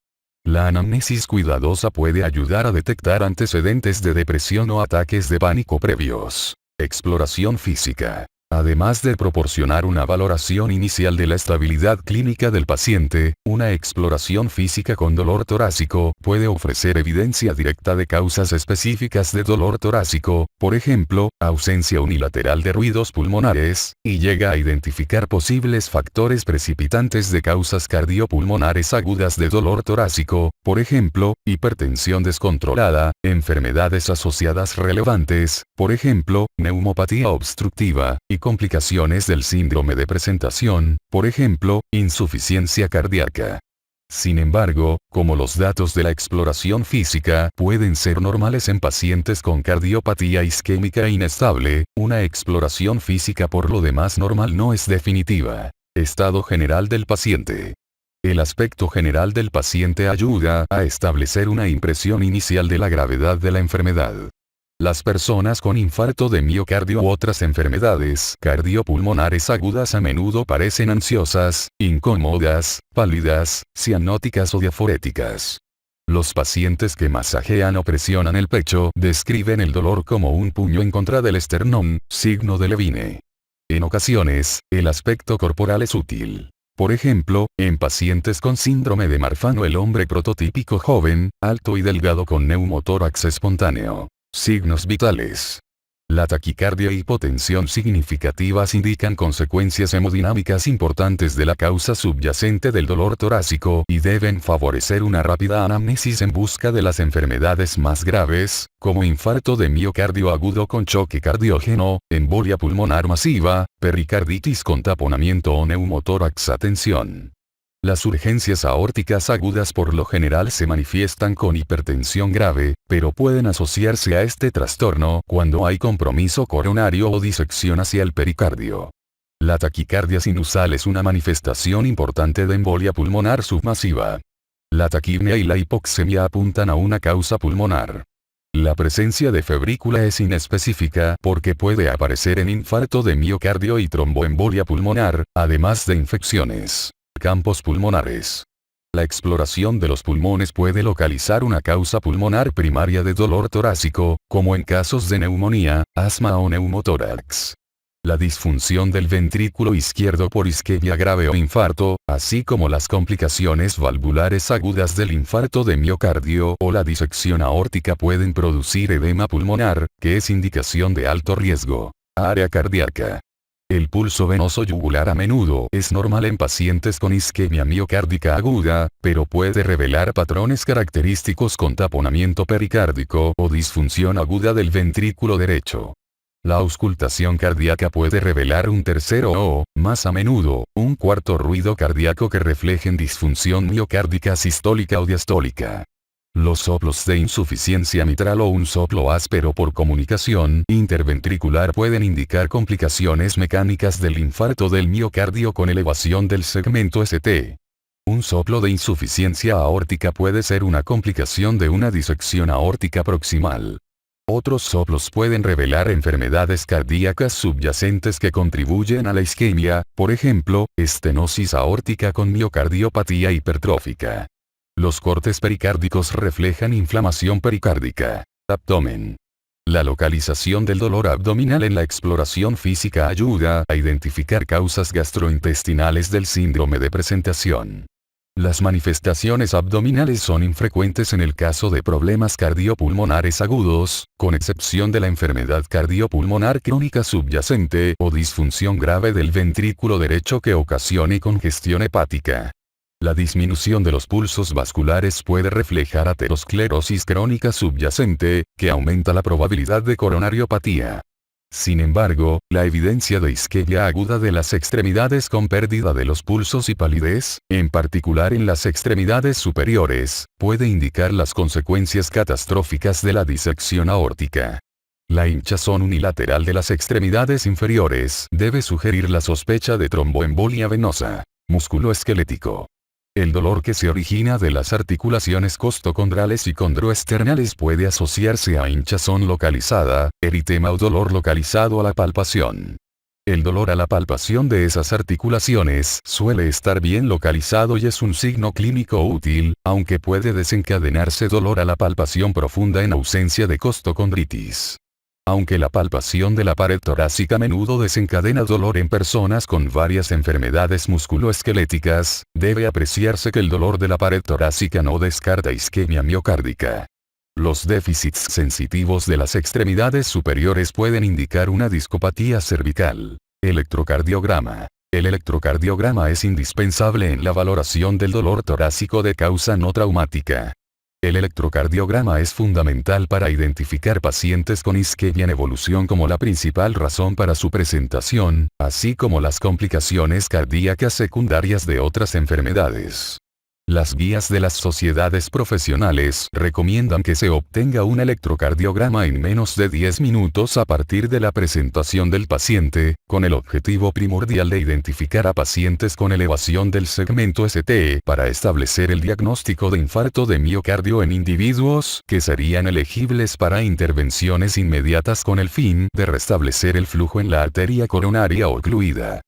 La anamnesis cuidadosa puede ayudar a detectar antecedentes de depresión o ataques de pánico previos. Exploración física. Además de proporcionar una valoración inicial de la estabilidad clínica del paciente, una exploración física con dolor torácico puede ofrecer evidencia directa de causas específicas de dolor torácico, por ejemplo, ausencia unilateral de ruidos pulmonares, y llega a identificar posibles factores precipitantes de causas cardiopulmonares agudas de dolor torácico, por ejemplo, hipertensión descontrolada, enfermedades asociadas relevantes, por ejemplo, neumopatía obstructiva, y complicaciones del síndrome de presentación, por ejemplo, insuficiencia cardíaca. Sin embargo, como los datos de la exploración física pueden ser normales en pacientes con cardiopatía isquémica inestable, una exploración física por lo demás normal no es definitiva. Estado general del paciente. El aspecto general del paciente ayuda a establecer una impresión inicial de la gravedad de la enfermedad. Las personas con infarto de miocardio u otras enfermedades cardiopulmonares agudas a menudo parecen ansiosas, incómodas, pálidas, cianóticas o diaforéticas. Los pacientes que masajean o presionan el pecho describen el dolor como un puño en contra del esternón, signo de Levine. En ocasiones, el aspecto corporal es útil. Por ejemplo, en pacientes con síndrome de Marfan o el hombre prototípico joven, alto y delgado con neumotórax espontáneo. Signos vitales. La taquicardia y hipotensión significativas indican consecuencias hemodinámicas importantes de la causa subyacente del dolor torácico y deben favorecer una rápida anamnesis en busca de las enfermedades más graves, como infarto de miocardio agudo con choque cardiógeno, embolia pulmonar masiva, pericarditis con taponamiento o neumotórax. Atención. Las urgencias aórticas agudas por lo general se manifiestan con hipertensión grave, pero pueden asociarse a este trastorno cuando hay compromiso coronario o disección hacia el pericardio. La taquicardia sinusal es una manifestación importante de embolia pulmonar submasiva. La taquipnea y la hipoxemia apuntan a una causa pulmonar. La presencia de febrícula es inespecífica porque puede aparecer en infarto de miocardio y tromboembolia pulmonar, además de infecciones. Campos pulmonares. La exploración de los pulmones puede localizar una causa pulmonar primaria de dolor torácico, como en casos de neumonía, asma o neumotórax. La disfunción del ventrículo izquierdo por isquemia grave o infarto, así como las complicaciones valvulares agudas del infarto de miocardio o la disección aórtica pueden producir edema pulmonar, que es indicación de alto riesgo. Área cardíaca. El pulso venoso yugular a menudo es normal en pacientes con isquemia miocárdica aguda, pero puede revelar patrones característicos con taponamiento pericárdico o disfunción aguda del ventrículo derecho. La auscultación cardíaca puede revelar un tercero o, más a menudo, un cuarto ruido cardíaco que reflejen disfunción miocárdica sistólica o diastólica. Los soplos de insuficiencia mitral o un soplo áspero por comunicación interventricular pueden indicar complicaciones mecánicas del infarto del miocardio con elevación del segmento ST. Un soplo de insuficiencia aórtica puede ser una complicación de una disección aórtica proximal. Otros soplos pueden revelar enfermedades cardíacas subyacentes que contribuyen a la isquemia, por ejemplo, estenosis aórtica con miocardiopatía hipertrófica. Los cortes pericárdicos reflejan inflamación pericárdica. Abdomen. La localización del dolor abdominal en la exploración física ayuda a identificar causas gastrointestinales del síndrome de presentación. Las manifestaciones abdominales son infrecuentes en el caso de problemas cardiopulmonares agudos, con excepción de la enfermedad cardiopulmonar crónica subyacente o disfunción grave del ventrículo derecho que ocasione congestión hepática. La disminución de los pulsos vasculares puede reflejar aterosclerosis crónica subyacente, que aumenta la probabilidad de coronariopatía. Sin embargo, la evidencia de isquemia aguda de las extremidades con pérdida de los pulsos y palidez, en particular en las extremidades superiores, puede indicar las consecuencias catastróficas de la disección aórtica. La hinchazón unilateral de las extremidades inferiores debe sugerir la sospecha de tromboembolia venosa. Músculo esquelético. El dolor que se origina de las articulaciones costocondrales y condroesternales puede asociarse a hinchazón localizada, eritema o dolor localizado a la palpación. El dolor a la palpación de esas articulaciones suele estar bien localizado y es un signo clínico útil, aunque puede desencadenarse dolor a la palpación profunda en ausencia de costocondritis. Aunque la palpación de la pared torácica a menudo desencadena dolor en personas con varias enfermedades musculoesqueléticas, debe apreciarse que el dolor de la pared torácica no descarta isquemia miocárdica. Los déficits sensitivos de las extremidades superiores pueden indicar una discopatía cervical. Electrocardiograma. El electrocardiograma es indispensable en la valoración del dolor torácico de causa no traumática. El electrocardiograma es fundamental para identificar pacientes con isquemia en evolución como la principal razón para su presentación, así como las complicaciones cardíacas secundarias de otras enfermedades. Las guías de las sociedades profesionales recomiendan que se obtenga un electrocardiograma en menos de 10 minutos a partir de la presentación del paciente, con el objetivo primordial de identificar a pacientes con elevación del segmento ST para establecer el diagnóstico de infarto de miocardio en individuos que serían elegibles para intervenciones inmediatas con el fin de restablecer el flujo en la arteria coronaria ocluida.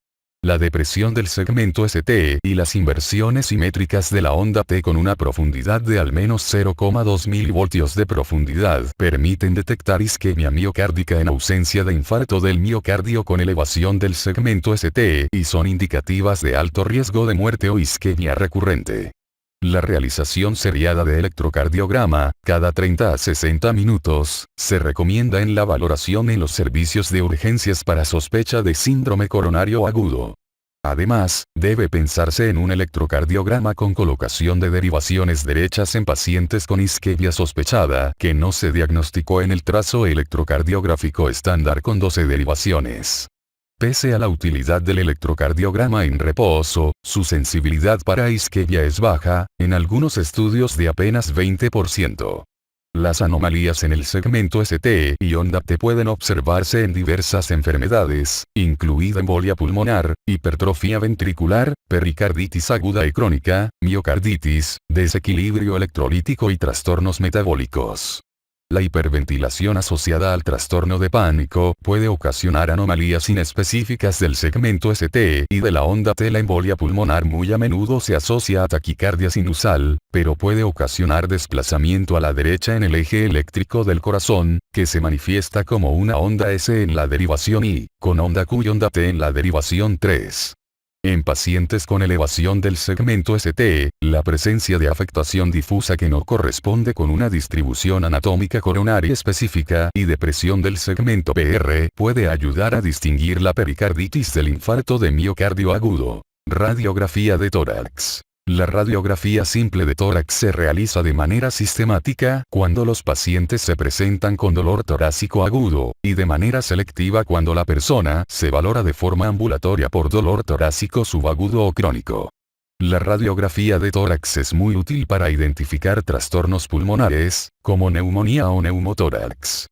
La depresión del segmento ST y las inversiones simétricas de la onda T con una profundidad de al menos 0,2 milivoltios de profundidad permiten detectar isquemia miocárdica en ausencia de infarto del miocardio con elevación del segmento ST y son indicativas de alto riesgo de muerte o isquemia recurrente. La realización seriada de electrocardiograma, cada 30 a 60 minutos, se recomienda en la valoración en los servicios de urgencias para sospecha de síndrome coronario agudo. Además, debe pensarse en un electrocardiograma con colocación de derivaciones derechas en pacientes con isquemia sospechada que no se diagnosticó en el trazo electrocardiográfico estándar con 12 derivaciones. Pese a la utilidad del electrocardiograma en reposo, su sensibilidad para isquemia es baja, en algunos estudios de apenas 20%. Las anomalías en el segmento ST y onda T pueden observarse en diversas enfermedades, incluida embolia pulmonar, hipertrofia ventricular, pericarditis aguda y crónica, miocarditis, desequilibrio electrolítico y trastornos metabólicos. La hiperventilación asociada al trastorno de pánico puede ocasionar anomalías inespecíficas del segmento ST y de la onda T. La embolia pulmonar muy a menudo se asocia a taquicardia sinusal, pero puede ocasionar desplazamiento a la derecha en el eje eléctrico del corazón, que se manifiesta como una onda S en la derivación I, con onda Q y onda T en la derivación 3. En pacientes con elevación del segmento ST, la presencia de afectación difusa que no corresponde con una distribución anatómica coronaria específica y depresión del segmento PR puede ayudar a distinguir la pericarditis del infarto de miocardio agudo. Radiografía de tórax. La radiografía simple de tórax se realiza de manera sistemática cuando los pacientes se presentan con dolor torácico agudo, y de manera selectiva cuando la persona se valora de forma ambulatoria por dolor torácico subagudo o crónico. La radiografía de tórax es muy útil para identificar trastornos pulmonares, como neumonía o neumotórax.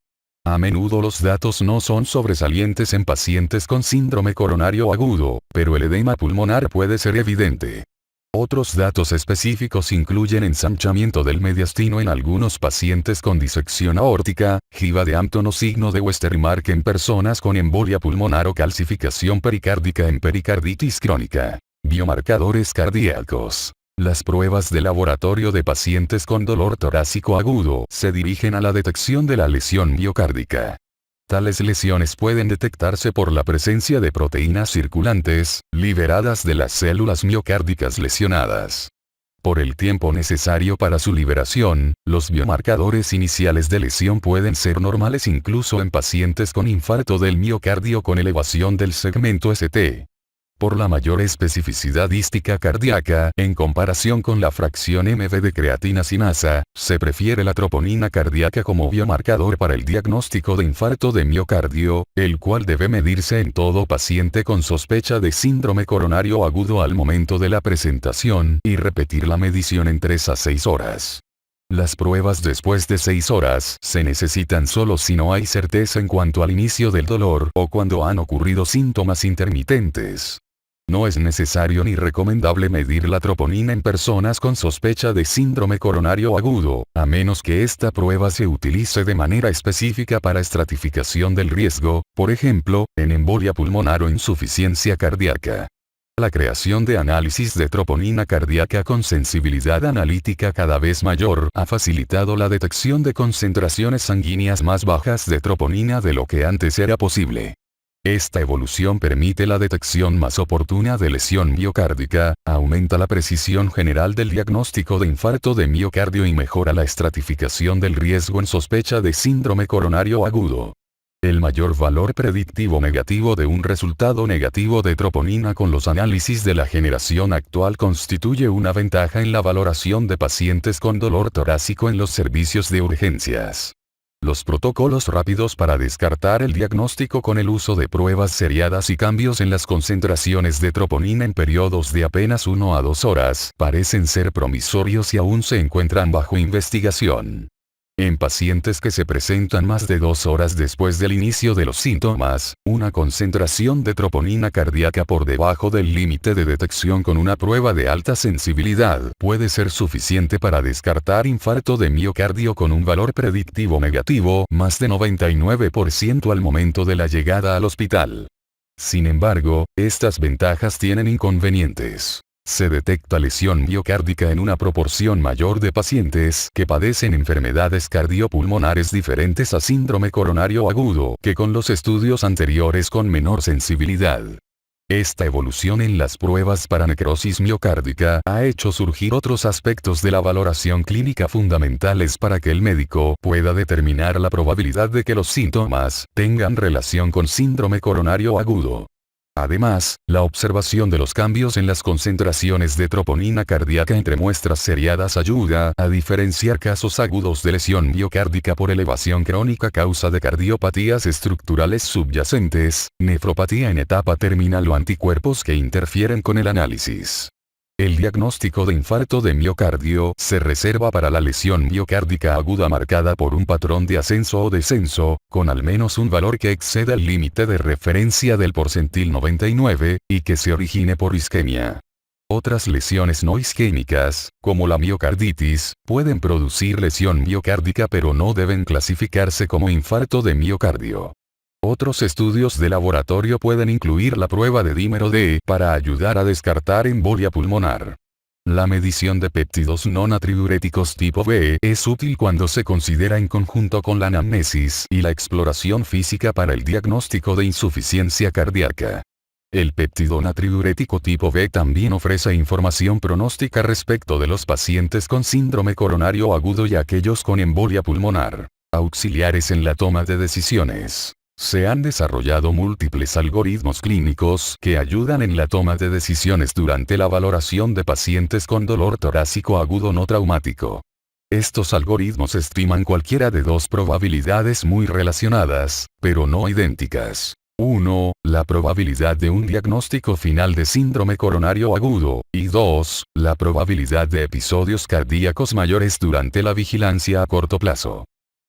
A menudo los datos no son sobresalientes en pacientes con síndrome coronario agudo, pero el edema pulmonar puede ser evidente. Otros datos específicos incluyen ensanchamiento del mediastino en algunos pacientes con disección aórtica, giba de Hampton o signo de Westermarck en personas con embolia pulmonar o calcificación pericárdica en pericarditis crónica. Biomarcadores cardíacos. Las pruebas de laboratorio de pacientes con dolor torácico agudo se dirigen a la detección de la lesión miocárdica. Tales lesiones pueden detectarse por la presencia de proteínas circulantes, liberadas de las células miocárdicas lesionadas. Por el tiempo necesario para su liberación, los biomarcadores iniciales de lesión pueden ser normales incluso en pacientes con infarto del miocardio con elevación del segmento ST. Por la mayor especificidad dística cardíaca, en comparación con la fracción MV de creatina sinasa, se prefiere la troponina cardíaca como biomarcador para el diagnóstico de infarto de miocardio, el cual debe medirse en todo paciente con sospecha de síndrome coronario agudo al momento de la presentación y repetir la medición en 3 a 6 horas. Las pruebas después de 6 horas se necesitan solo si no hay certeza en cuanto al inicio del dolor o cuando han ocurrido síntomas intermitentes. No es necesario ni recomendable medir la troponina en personas con sospecha de síndrome coronario agudo, a menos que esta prueba se utilice de manera específica para estratificación del riesgo, por ejemplo, en embolia pulmonar o insuficiencia cardíaca. La creación de análisis de troponina cardíaca con sensibilidad analítica cada vez mayor ha facilitado la detección de concentraciones sanguíneas más bajas de troponina de lo que antes era posible. Esta evolución permite la detección más oportuna de lesión miocárdica, aumenta la precisión general del diagnóstico de infarto de miocardio y mejora la estratificación del riesgo en sospecha de síndrome coronario agudo. El mayor valor predictivo negativo de un resultado negativo de troponina con los análisis de la generación actual constituye una ventaja en la valoración de pacientes con dolor torácico en los servicios de urgencias. Los protocolos rápidos para descartar el diagnóstico con el uso de pruebas seriadas y cambios en las concentraciones de troponina en periodos de apenas 1 a 2 horas parecen ser promisorios y aún se encuentran bajo investigación. En pacientes que se presentan más de 2 horas después del inicio de los síntomas, una concentración de troponina cardíaca por debajo del límite de detección con una prueba de alta sensibilidad puede ser suficiente para descartar infarto de miocardio con un valor predictivo negativo más de 99% al momento de la llegada al hospital. Sin embargo, estas ventajas tienen inconvenientes. Se detecta lesión miocárdica en una proporción mayor de pacientes que padecen enfermedades cardiopulmonares diferentes a síndrome coronario agudo que con los estudios anteriores con menor sensibilidad. Esta evolución en las pruebas para necrosis miocárdica ha hecho surgir otros aspectos de la valoración clínica fundamentales para que el médico pueda determinar la probabilidad de que los síntomas tengan relación con síndrome coronario agudo. Además, la observación de los cambios en las concentraciones de troponina cardíaca entre muestras seriadas ayuda a diferenciar casos agudos de lesión miocárdica por elevación crónica a causa de cardiopatías estructurales subyacentes, nefropatía en etapa terminal o anticuerpos que interfieren con el análisis. El diagnóstico de infarto de miocardio se reserva para la lesión miocárdica aguda marcada por un patrón de ascenso o descenso, con al menos un valor que exceda el límite de referencia del porcentil 99, y que se origine por isquemia. Otras lesiones no isquémicas, como la miocarditis, pueden producir lesión miocárdica pero no deben clasificarse como infarto de miocardio. Otros estudios de laboratorio pueden incluir la prueba de dímero D para ayudar a descartar embolia pulmonar. La medición de péptidos no natriuréticos tipo B es útil cuando se considera en conjunto con la anamnesis y la exploración física para el diagnóstico de insuficiencia cardíaca. El péptido natriurético tipo B también ofrece información pronóstica respecto de los pacientes con síndrome coronario agudo y aquellos con embolia pulmonar, auxiliares en la toma de decisiones. Se han desarrollado múltiples algoritmos clínicos que ayudan en la toma de decisiones durante la valoración de pacientes con dolor torácico agudo no traumático. Estos algoritmos estiman cualquiera de dos probabilidades muy relacionadas, pero no idénticas. 1. La probabilidad de un diagnóstico final de síndrome coronario agudo, y 2. La probabilidad de episodios cardíacos mayores durante la vigilancia a corto plazo.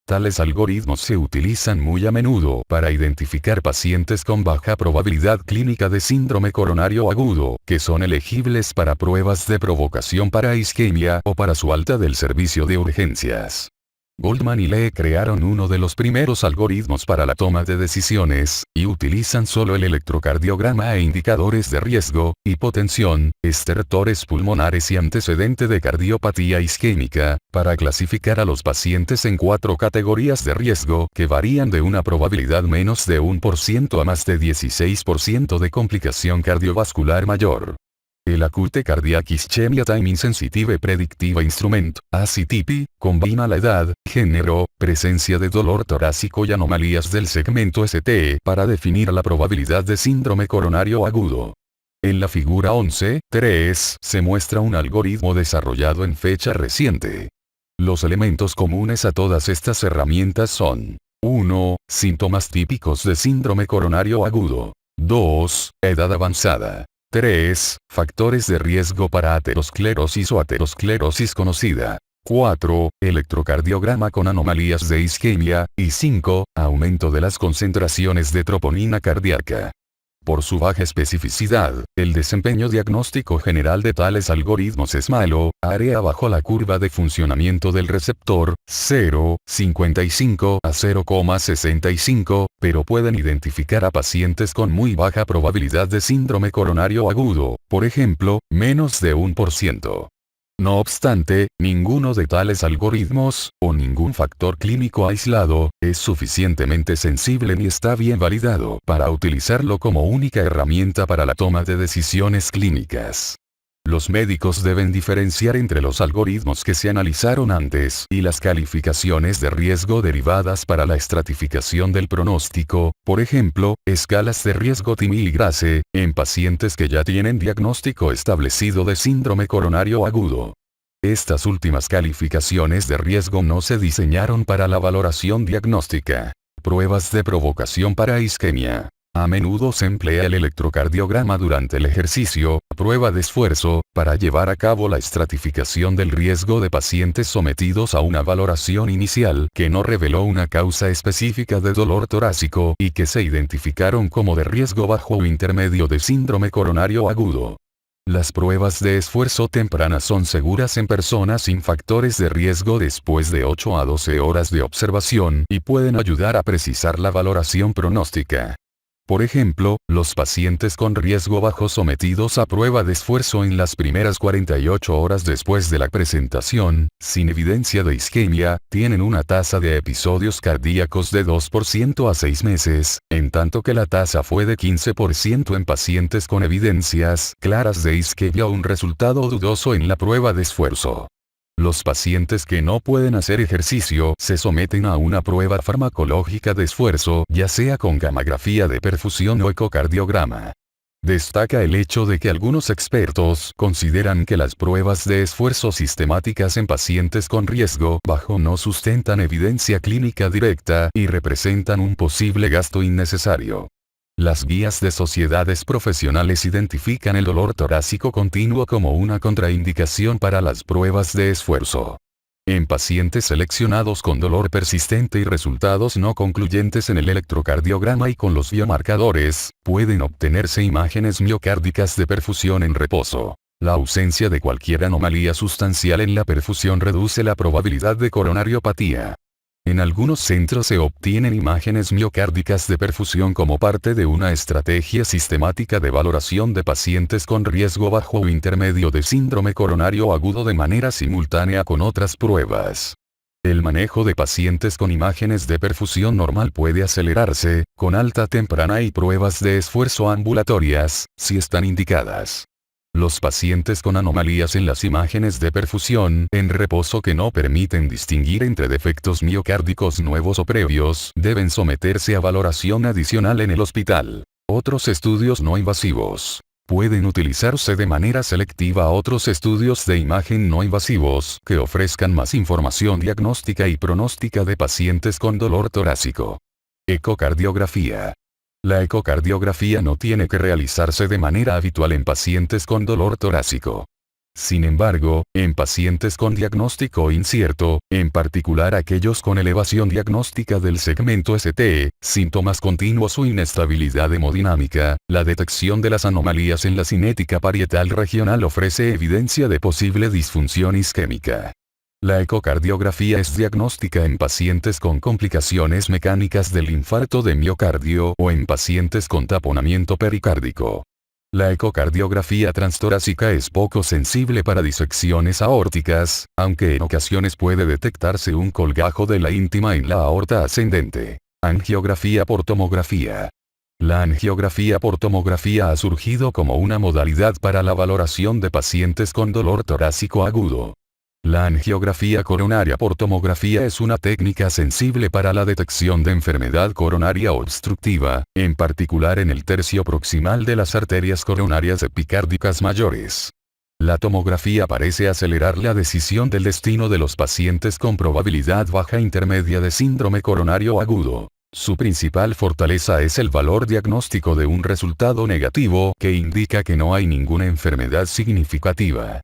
Tales algoritmos se utilizan muy a menudo para identificar pacientes con baja probabilidad clínica de síndrome coronario agudo, que son elegibles para pruebas de provocación para isquemia o para su alta del servicio de urgencias. Goldman y Lee crearon uno de los primeros algoritmos para la toma de decisiones, y utilizan solo el electrocardiograma e indicadores de riesgo, hipotensión, estertores pulmonares y antecedente de cardiopatía isquémica, para clasificar a los pacientes en 4 categorías de riesgo que varían de una probabilidad menos de 1% a más de 16% de complicación cardiovascular mayor. El Acute Cardiac Ischemia Time Insensitive Predictive Instrument, ACTIP, combina la edad, género, presencia de dolor torácico y anomalías del segmento ST para definir la probabilidad de síndrome coronario agudo. En la figura 11.3 se muestra un algoritmo desarrollado en fecha reciente. Los elementos comunes a todas estas herramientas son: 1. Síntomas típicos de síndrome coronario agudo. 2. Edad avanzada. 3. Factores de riesgo para aterosclerosis o aterosclerosis conocida. 4. Electrocardiograma con anomalías de isquemia. Y 5. Aumento de las concentraciones de troponina cardíaca. Por su baja especificidad, el desempeño diagnóstico general de tales algoritmos es malo, área bajo la curva de funcionamiento del receptor, 0,55 a 0,65, pero pueden identificar a pacientes con muy baja probabilidad de síndrome coronario agudo, por ejemplo, menos de 1%. No obstante, ninguno de tales algoritmos, o ningún factor clínico aislado, es suficientemente sensible ni está bien validado para utilizarlo como única herramienta para la toma de decisiones clínicas. Los médicos deben diferenciar entre los algoritmos que se analizaron antes y las calificaciones de riesgo derivadas para la estratificación del pronóstico, por ejemplo, escalas de riesgo TIMI y GRACE, en pacientes que ya tienen diagnóstico establecido de síndrome coronario agudo. Estas últimas calificaciones de riesgo no se diseñaron para la valoración diagnóstica. Pruebas de provocación para isquemia. A menudo se emplea el electrocardiograma durante el ejercicio, prueba de esfuerzo, para llevar a cabo la estratificación del riesgo de pacientes sometidos a una valoración inicial que no reveló una causa específica de dolor torácico y que se identificaron como de riesgo bajo o intermedio de síndrome coronario agudo. Las pruebas de esfuerzo tempranas son seguras en personas sin factores de riesgo después de 8 a 12 horas de observación y pueden ayudar a precisar la valoración pronóstica. Por ejemplo, los pacientes con riesgo bajo sometidos a prueba de esfuerzo en las primeras 48 horas después de la presentación, sin evidencia de isquemia, tienen una tasa de episodios cardíacos de 2% a 6 meses, en tanto que la tasa fue de 15% en pacientes con evidencias claras de isquemia o un resultado dudoso en la prueba de esfuerzo. Los pacientes que no pueden hacer ejercicio se someten a una prueba farmacológica de esfuerzo, ya sea con gammagrafía de perfusión o ecocardiograma. Destaca el hecho de que algunos expertos consideran que las pruebas de esfuerzo sistemáticas en pacientes con riesgo bajo no sustentan evidencia clínica directa y representan un posible gasto innecesario. Las guías de sociedades profesionales identifican el dolor torácico continuo como una contraindicación para las pruebas de esfuerzo. En pacientes seleccionados con dolor persistente y resultados no concluyentes en el electrocardiograma y con los biomarcadores, pueden obtenerse imágenes miocárdicas de perfusión en reposo. La ausencia de cualquier anomalía sustancial en la perfusión reduce la probabilidad de coronariopatía. En algunos centros se obtienen imágenes miocárdicas de perfusión como parte de una estrategia sistemática de valoración de pacientes con riesgo bajo o intermedio de síndrome coronario agudo de manera simultánea con otras pruebas. El manejo de pacientes con imágenes de perfusión normal puede acelerarse, con alta temprana y pruebas de esfuerzo ambulatorias, si están indicadas. Los pacientes con anomalías en las imágenes de perfusión en reposo que no permiten distinguir entre defectos miocárdicos nuevos o previos deben someterse a valoración adicional en el hospital. Otros estudios no invasivos. Pueden utilizarse de manera selectiva otros estudios de imagen no invasivos que ofrezcan más información diagnóstica y pronóstica de pacientes con dolor torácico. Ecocardiografía. La ecocardiografía no tiene que realizarse de manera habitual en pacientes con dolor torácico. Sin embargo, en pacientes con diagnóstico incierto, en particular aquellos con elevación diagnóstica del segmento ST, síntomas continuos o inestabilidad hemodinámica, la detección de las anomalías en la cinética parietal regional ofrece evidencia de posible disfunción isquémica. La ecocardiografía es diagnóstica en pacientes con complicaciones mecánicas del infarto de miocardio o en pacientes con taponamiento pericárdico. La ecocardiografía transtorácica es poco sensible para disecciones aórticas, aunque en ocasiones puede detectarse un colgajo de la íntima en la aorta ascendente. Angiografía por tomografía. La angiografía por tomografía ha surgido como una modalidad para la valoración de pacientes con dolor torácico agudo. La angiografía coronaria por tomografía es una técnica sensible para la detección de enfermedad coronaria obstructiva, en particular en el tercio proximal de las arterias coronarias epicárdicas mayores. La tomografía parece acelerar la decisión del destino de los pacientes con probabilidad baja intermedia de síndrome coronario agudo. Su principal fortaleza es el valor diagnóstico de un resultado negativo que indica que no hay ninguna enfermedad significativa.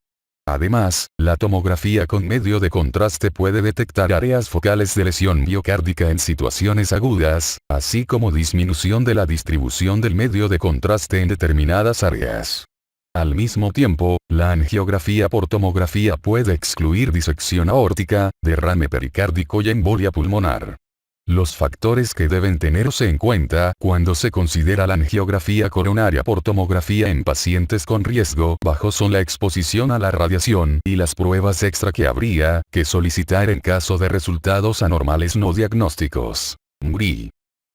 Además, la tomografía con medio de contraste puede detectar áreas focales de lesión miocárdica en situaciones agudas, así como disminución de la distribución del medio de contraste en determinadas áreas. Al mismo tiempo, la angiografía por tomografía puede excluir disección aórtica, derrame pericárdico y embolia pulmonar. Los factores que deben tenerse en cuenta cuando se considera la angiografía coronaria por tomografía en pacientes con riesgo bajo son la exposición a la radiación y las pruebas extra que habría que solicitar en caso de resultados anormales no diagnósticos. MRI.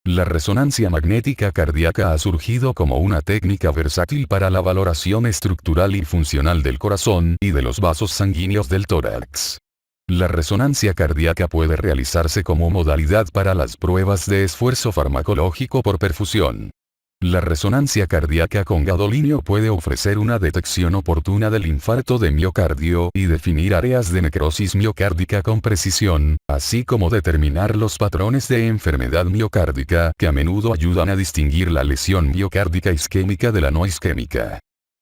La resonancia magnética cardíaca ha surgido como una técnica versátil para la valoración estructural y funcional del corazón y de los vasos sanguíneos del tórax. La resonancia cardíaca puede realizarse como modalidad para las pruebas de esfuerzo farmacológico por perfusión. La resonancia cardíaca con gadolinio puede ofrecer una detección oportuna del infarto de miocardio y definir áreas de necrosis miocárdica con precisión, así como determinar los patrones de enfermedad miocárdica que a menudo ayudan a distinguir la lesión miocárdica isquémica de la no isquémica.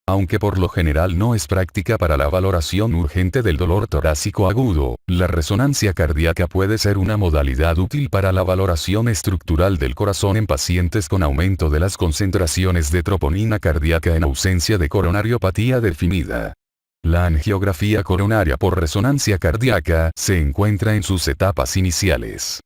Aunque por lo general no es práctica para la valoración urgente del dolor torácico agudo, la resonancia cardíaca puede ser una modalidad útil para la valoración estructural del corazón en pacientes con aumento de las concentraciones de troponina cardíaca en ausencia de coronariopatía definida. La angiografía coronaria por resonancia cardíaca se encuentra en sus etapas iniciales.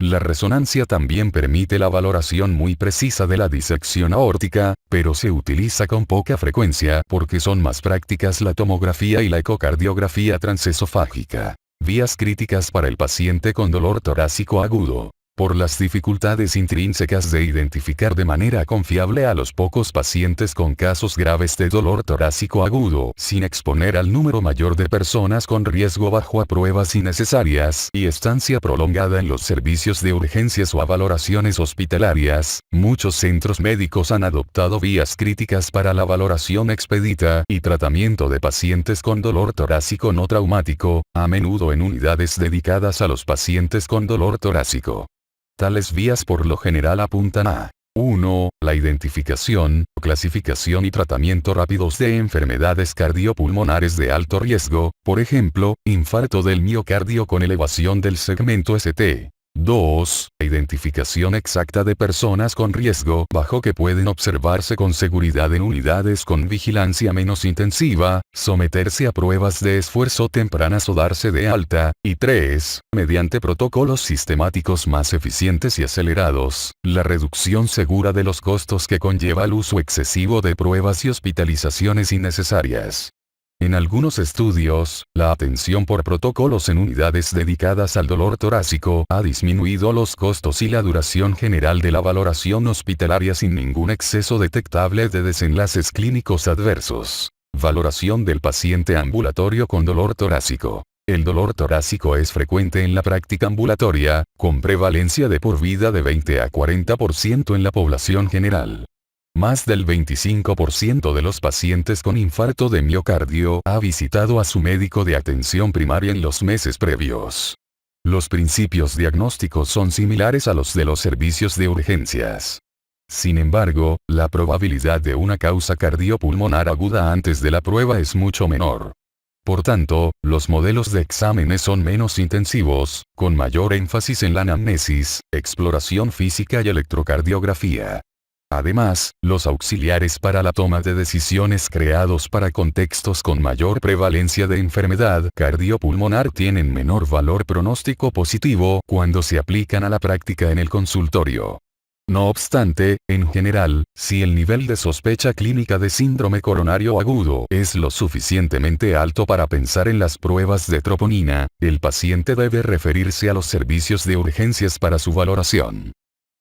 La resonancia también permite la valoración muy precisa de la disección aórtica, pero se utiliza con poca frecuencia porque son más prácticas la tomografía y la ecocardiografía transesofágica. Vías críticas para el paciente con dolor torácico agudo. Por las dificultades intrínsecas de identificar de manera confiable a los pocos pacientes con casos graves de dolor torácico agudo, sin exponer al número mayor de personas con riesgo bajo a pruebas innecesarias y estancia prolongada en los servicios de urgencias o a valoraciones hospitalarias, muchos centros médicos han adoptado vías críticas para la valoración expedita y tratamiento de pacientes con dolor torácico no traumático, a menudo en unidades dedicadas a los pacientes con dolor torácico. Tales vías por lo general apuntan a 1. La identificación, clasificación y tratamiento rápidos de enfermedades cardiopulmonares de alto riesgo, por ejemplo, infarto del miocardio con elevación del segmento ST. 2. Identificación exacta de personas con riesgo bajo que pueden observarse con seguridad en unidades con vigilancia menos intensiva, someterse a pruebas de esfuerzo tempranas o darse de alta, y 3. Mediante protocolos sistemáticos más eficientes y acelerados, la reducción segura de los costos que conlleva el uso excesivo de pruebas y hospitalizaciones innecesarias. En algunos estudios, la atención por protocolos en unidades dedicadas al dolor torácico ha disminuido los costos y la duración general de la valoración hospitalaria sin ningún exceso detectable de desenlaces clínicos adversos. Valoración del paciente ambulatorio con dolor torácico. El dolor torácico es frecuente en la práctica ambulatoria, con prevalencia de por vida de 20 a 40% en la población general. Más del 25% de los pacientes con infarto de miocardio ha visitado a su médico de atención primaria en los meses previos. Los principios diagnósticos son similares a los de los servicios de urgencias. Sin embargo, la probabilidad de una causa cardiopulmonar aguda antes de la prueba es mucho menor. Por tanto, los modelos de exámenes son menos intensivos, con mayor énfasis en la anamnesis, exploración física y electrocardiografía. Además, los auxiliares para la toma de decisiones creados para contextos con mayor prevalencia de enfermedad cardiopulmonar tienen menor valor pronóstico positivo cuando se aplican a la práctica en el consultorio. No obstante, en general, si el nivel de sospecha clínica de síndrome coronario agudo es lo suficientemente alto para pensar en las pruebas de troponina, el paciente debe referirse a los servicios de urgencias para su valoración.